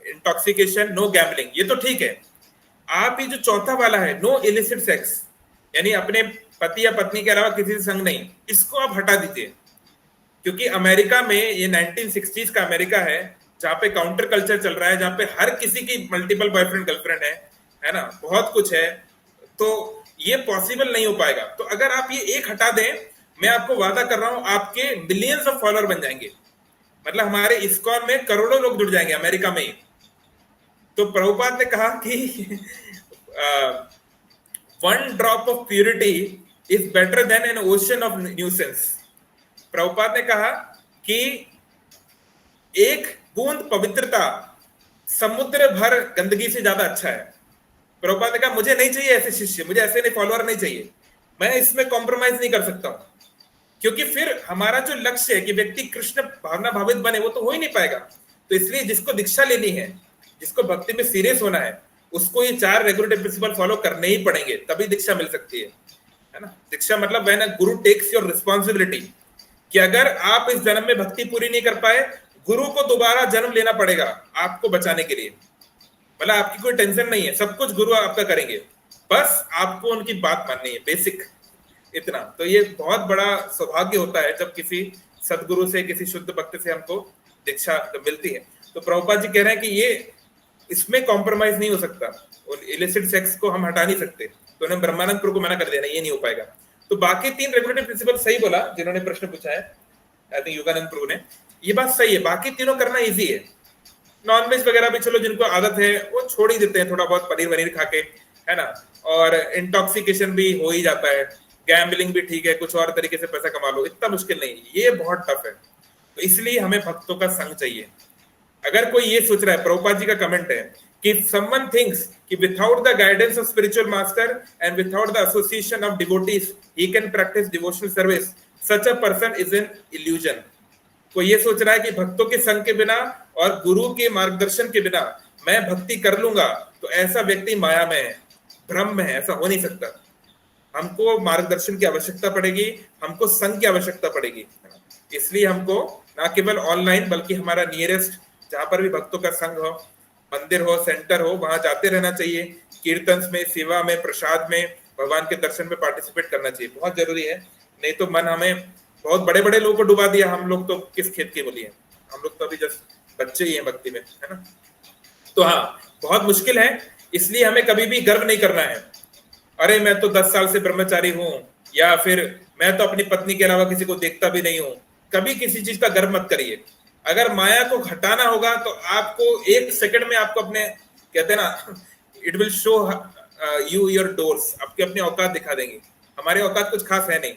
intoxication, no gambling, ये तो ठीक है, आप ये जो चौथा वाला है नो इलिसिट सेक्स, यानी अपने पति या पत्नी के अलावा किसी से संग नहीं, इसको आप हटा दीजिए। क्योंकि अमेरिका में, ये 1960s का अमेरिका है, जहाँ पे काउंटर कल्चर चल रहा है, जहाँ पे हर किसी की मल्टीपल बॉयफ्रेंड गर्लफ्रेंड है ना, बहुत कुछ है, तो ये पॉसिबल नहीं हो पाएगा। तो अगर आप ये एक हटा दें, मैं आपको वादा कर रहा हूं आपके मिलियंस ऑफ फॉलोअर बन जाएंगे, मतलब हमारे इस्कॉन में करोड़ों लोग जुड़ जाएंगे अमेरिका में ही। तो प्रभुपाद ने कहा कि one drop of purity is better than N ocean of nuisance. Prabhupada ने कहा कि एक बूंद पवित्रता समुद्र भर गंदगी से ज्यादा अच्छा है। प्रभुपाद ने कहा मुझे नहीं चाहिए ऐसे शिष्य, मुझे ऐसे नहीं फॉलोअर नहीं चाहिए, मैं इसमें कॉम्प्रोमाइज नहीं कर सकता हूं, क्योंकि फिर हमारा जो लक्ष्य है कि व्यक्ति कृष्ण भावना भावित बने, वो तो हो ही नहीं पाएगा। तो इसलिए जिसको दीक्षा लेनी है, जिसको भक्ति में सीरियस होना है, उसको ये 4 रेगुलेटिव प्रिंसिपल फॉलो करने ही पड़ेंगे, तभी दीक्षा मिल सकती है ना। दीक्षा मतलब when a Guru takes your responsibility, कि अगर आप इस जन्म में भक्ति पूरी नहीं कर पाए, गुरु को दोबारा जन्म लेना पड़ेगा आपको बचाने के लिए। मतलब आपकी कोई टेंशन नहीं है, सब कुछ गुरु आपका करेंगे, बस आपको उनकी बात माननी है, बेसिक इतना। तो ये बहुत बड़ा सौभाग्य होता है जब किसी सदगुरु से, किसी शुद्ध भक्त से हमको दीक्षा मिलती है। तो प्रभुपाद जी कह रहे हैं कि ये इसमें कॉम्प्रोमाइज नहीं हो सकता, और इलिसिट सेक्स को हम हटा नहीं सकते। तो उन्होंने ब्रह्मानंद प्रभु को मना कर दिया, ये नहीं हो पाएगा। तो बाकी 3 रेगुलेटिव प्रिंसिपल सही बोला जिन्होंने प्रश्न पूछा है, आई थिंक योगानंद प्रभु ने, ये बात सही है, बाकी तीनों करना इजी है। नॉनवेज वगैरह भी चलो जिनको आदत है वो छोड़ ही देते हैं, थोड़ा बहुत पनीर वनीर खा के, है ना, और इंटॉक्सिकेशन भी हो ही जाता है, गैम्बलिंग भी ठीक है, कुछ और तरीके से पैसा कमा लो, इतना मुश्किल नहीं, ये बहुत टफ है। तो इसलिए हमें भक्तों का संग चाहिए। अगर कोई ये सोच रहा है, प्रभुपाद जी का कमेंट है कि someone thinks कि without the guidance of spiritual master and without the association of devotees he can practice devotional service, such a person is an illusion। कोई ये सोच रहा है कि भक्तों के संग के बिना और गुरु के मार्गदर्शन के बिना मैं भक्ति कर लूंगा, तो ऐसा व्यक्ति माया में है, भ्रम में है, ऐसा हो नहीं सकता। हमको मार्गदर्शन की आवश्यकता पड़ेगी, हमको संग की आवश्यकता पड़ेगी। इसलिए हमको ना केवल ऑनलाइन बल्कि हमारा नियरेस्ट जहां पर भी भक्तों का संग हो, मंदिर हो, सेंटर हो, वहां जाते रहना चाहिए। कीर्तन में, सेवा में, प्रसाद में, भगवान के दर्शन में पार्टिसिपेट करना चाहिए, बहुत जरूरी है। नहीं तो मन हमें बहुत बड़े बड़े लोगों को डुबा दिया, हम लोग तो किस खेत के बोलिए, हम लोग तो अभी जस्ट बच्चे ही हैं भक्ति में, है ना। तो हाँ, बहुत मुश्किल है, इसलिए हमें कभी भी गर्व नहीं करना है, अरे मैं तो 10 साल से ब्रह्मचारी हूं, या फिर मैं तो अपनी पत्नी के अलावा किसी को देखता भी नहीं हूं। कभी किसी चीज का गर्व मत करिए। अगर माया को हटाना होगा तो आपको 1 सेकंड में आपको अपने, कहते हैं ना, it will show you your doors, आपके अपने औकात दिखा देंगे। हमारे औकात कुछ खास है नहीं,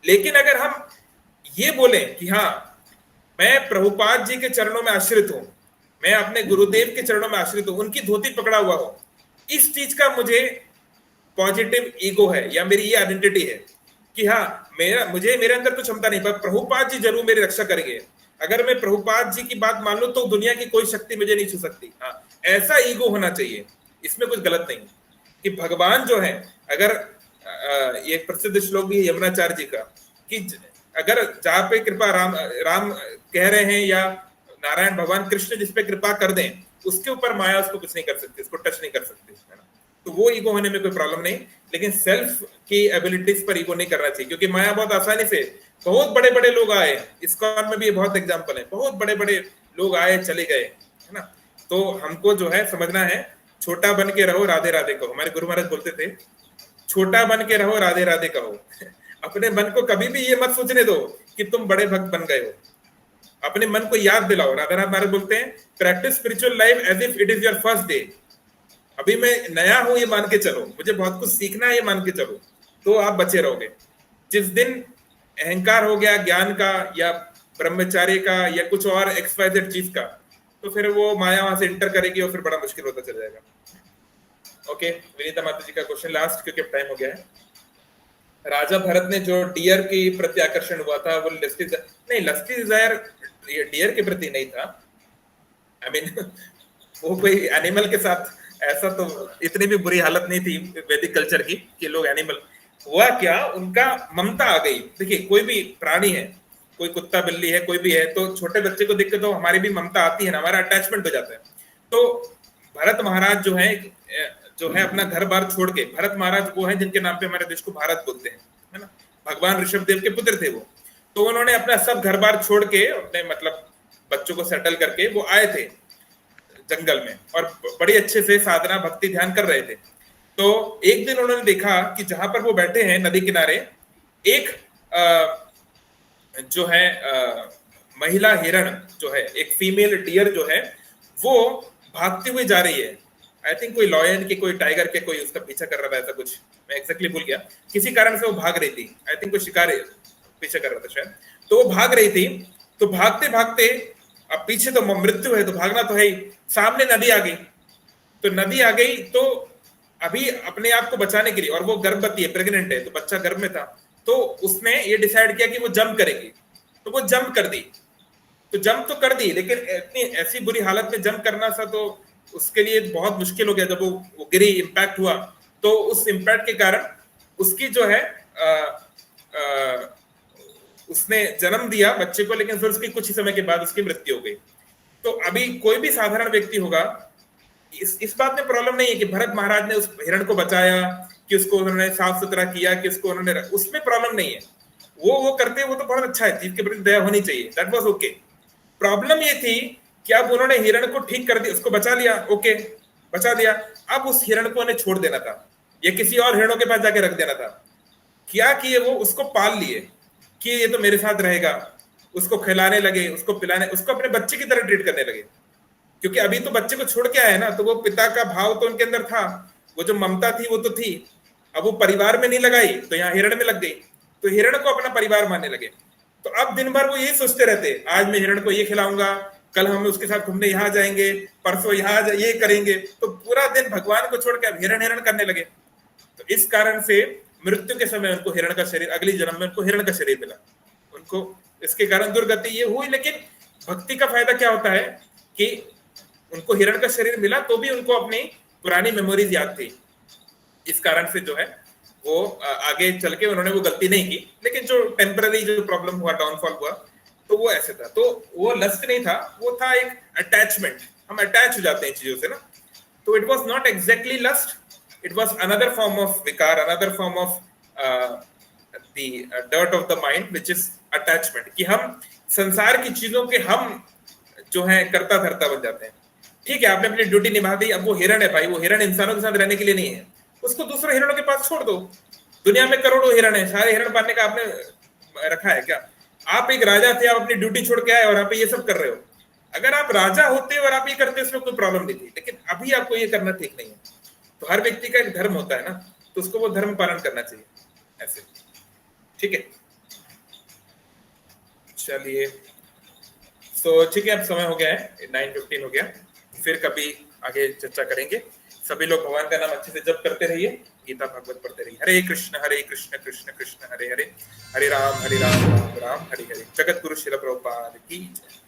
लेकिन अगर हम ये बोलें कि हाँ मैं प्रभुपाद जी के चरणों में आश्रित हूं, मैं अपने गुरुदेव के चरणों में आश्रित हूं, उनकी धोती पकड़ा हुआ हूं, इस चीज का मुझे पॉजिटिव ईगो है या मेरी ये आइडेंटिटी है कि हाँ मेरे अंदर तो क्षमता नहीं, पर प्रभुपाद जी जरूर मेरी रक्षा करेंगे। अगर मैं प्रभुपाद जी की बात मान लूं तो दुनिया की कोई शक्ति मुझे नहीं छू सकती। हाँ, ऐसा ईगो होना चाहिए, इसमें कुछ गलत नहीं कि भगवान जो है, अगर ये प्रसिद्ध श्लोक भी है यमुनाचार्य जी का कि अगर जहां पे कृपा राम कह रहे हैं या नारायण भगवान कृष्ण जिस पे कृपा कर दें, उसके ऊपर माया उसको कुछ नहीं कर सकती, उसको टच नहीं कर सकती, है ना। तो वो ईगो होने में कोई प्रॉब्लम नहीं, लेकिन सेल्फ की एबिलिटीज पर ईगो नहीं करना चाहिए, क्योंकि माया बहुत आसानी से, बहुत बड़े बड़े लोग आए, इस्कॉन में भी बहुत एग्जाम्पल है, बहुत बड़े बड़े लोग आए चले गए, है ना। तो हमको जो है समझना है, छोटा बन के रहो, राधे राधे कहो। हमारे गुरु महाराज बोलते थे, छोटा बन के रहो, राधे राधे कहो। अपने मन को कभी भी ये मत सोचने दो कि तुम बड़े भक्त बन गए हो, अपने मन को याद दिलाओ। राधानाथ महाराज बोलते हैं, practise spiritual life as if it is your first day. अभी मैं नया हूं ये मान के चलो, मुझे बहुत कुछ सीखना है ये मान के चलो, तो आप बचे रहोगे। जिस दिन अहंकार हो गया ज्ञान का या ब्रह्मचार्य का या कुछ और एक्सवाइजेड चीज का, तो फिर वो माया वहां से इंटर करेगी और फिर बड़ा मुश्किल होता चल जाएगा। ओके, विनीता माता जी का क्वेश्चन लास्ट, क्योंकि टाइम हो गया है। राजा भरत ने जो डियर की प्रति आकर्षण हुआ था, वो लस्टी डिजायर डियर के प्रति नहीं था। आई मीन वो कोई एनिमल के साथ, ऐसा तो इतनी भी बुरी हालत नहीं थी वैदिक कल्चर की कि लोग एनिमल। हुआ क्या, उनका ममता आ गई। देखिए, कोई भी प्राणी है, कोई कुत्ता बिल्ली है, कोई भी है, तो छोटे बच्चे को देख के तो हमारी भी ममता आती है ना, हमारा अटैचमेंट हो जाता है। तो भरत महाराज जो है अपना घर बार छोड़ के, भरत महाराज वो है जिनके नाम पे हमारे देश को भारत बोलते हैं, है ना, भगवान ऋषभ देव के पुत्र थे वो। तो उन्होंने अपना सब घर बार छोड़ के, अपने मतलब बच्चों को सेटल करके वो आए थे जंगल में, और बड़ी अच्छे से साधना भक्ति ध्यान कर रहे थे। तो एक दिन उन्होंने देखा कि जहां पर वो बैठे हैं नदी किनारे, एक जो है महिला हिरण जो है, एक फीमेल डियर जो है, वो भागती हुई जा रही है। आई थिंक कोई लॉयन के, कोई टाइगर के, कोई उसका पीछा कर रहा था, ऐसा कुछ, मैं एक्जेक्टली भूल गया। किसी कारण से वो भाग रही थी, आई थिंक कोई शिकार पीछे कर रहा था शायद। तो वो भाग रही थी, तो भागते भागते, अब पीछे तो मृत्यु है तो भागना तो है ही, सामने नदी आ गई। तो नदी आ गई तो अभी अपने आप को बचाने के लिए, और वो गर्भवती है, प्रेग्नेंट है, तो बच्चा गर्भ में था, तो उसने ये डिसाइड किया कि वो जंप करेगी। तो वो जंप कर दी, तो जंप तो कर दी, लेकिन इतनी ऐसी बुरी हालत में जंप करना सा तो उसके लिए बहुत मुश्किल हो गया। जब वो गिरी, इम्पैक्ट हुआ, तो उस इम्पैक्ट के कारण उसकी जो है उसने जन्म दिया बच्चे को, लेकिन फिर उसकी कुछ ही समय के बाद उसकी मृत्यु हो गई। तो अभी कोई भी साधारण व्यक्ति होगा, इस बात में प्रॉब्लम नहीं है कि भरत महाराज ने उस हिरण को बचाया, कि उसको उन्होंने साफ सुथरा किया, कि उसको उन्होंने, उसमें प्रॉब्लम नहीं है। वो करते, वो तो बहुत अच्छा है, जीव के प्रति दया होनी चाहिए, दैट वाज ओके। प्रॉब्लम ये थी कि अब उन्होंने हिरण को ठीक कर दिया, उसको बचा लिया, ओके बचा दिया, अब उस हिरण को उन्हें छोड़ देना था या किसी और हिरणों के पास जाके रख देना था। क्या किए वो, उसको पाल लिए कि ये तो मेरे साथ रहेगा, उसको खिलाने लगे, उसको पिलाने, उसको अपने बच्चे की तरह ट्रीट करने लगे, क्योंकि अभी तो बच्चे को छोड़ के आए ना, तो वो पिता का भाव तो उनके अंदर था, वो जो ममता थी वो तो थी। अब वो परिवार में नहीं लगाई तो यहाँ हिरण में लग गई, तो हिरण को अपना परिवार मानने लगे। तो अब दिन भर वो यही सोचते रहते, आज मैं हिरण को ये खिलाऊंगा, कल हम उसके साथ घूमने यहाँ जाएंगे, परसों यहाँ ये करेंगे, तो पूरा दिन भगवान को छोड़ के अब हिरण करने लगे। तो इस कारण से मृत्यु के समय उनको हिरण का शरीर, अगली जन्म में उनको हिरण का शरीर मिला, उनको इसके कारण दुर्गति ये हुई। लेकिन भक्ति का फायदा क्या होता है कि उनको हिरण का शरीर मिला तो भी उनको अपनी पुरानी मेमोरीज याद थी, इस कारण से जो है वो आगे चल के उन्होंने वो गलती नहीं की। लेकिन जो टेम्पररी जो प्रॉब्लम हुआ, डाउनफॉल हुआ, तो वो ऐसे था। तो वो लस्ट नहीं था, वो था एक अटैचमेंट, हम अटैच हो जाते हैं चीजों से ना। तो it was not exactly lust, it was another form of विकार, another form of the dirt of the mind which is attachment, कि हम संसार की चीजों के हम जो है कर्ता धर्ता बन जाते हैं। ठीक है, आपने अपनी ड्यूटी निभा दी, अब वो हिरण है भाई, वो हिरण इंसानों के साथ रहने के लिए नहीं है, उसको दूसरे हिरणों के पास छोड़ दो। दुनिया में करोड़ों हिरण है, सारे हिरण पालने का आपने रखा है क्या? आप एक राजा थे, आप अपनी ड्यूटी छोड़ के आए और आप ये सब कर रहे हो। अगर आप राजा होते और आप ये करते उसमें कोई प्रॉब्लम नहीं थी, लेकिन अभी आपको ये करना ठीक नहीं है। तो हर व्यक्ति का एक धर्म होता है ना, तो उसको वो धर्म पालन करना चाहिए ऐसे। ठीक है, चलिए ठीक है, अब समय हो गया है, 9:15 हो गया, फिर कभी आगे चर्चा करेंगे। सभी लोग भगवान का नाम अच्छे से जप करते रहिए, गीता भागवत पढ़ते रहिए। हरे कृष्ण कृष्ण कृष्ण हरे हरे, हरे राम राम राम हरे हरे। जगत गुरु श्रील प्रभुपाद की जय।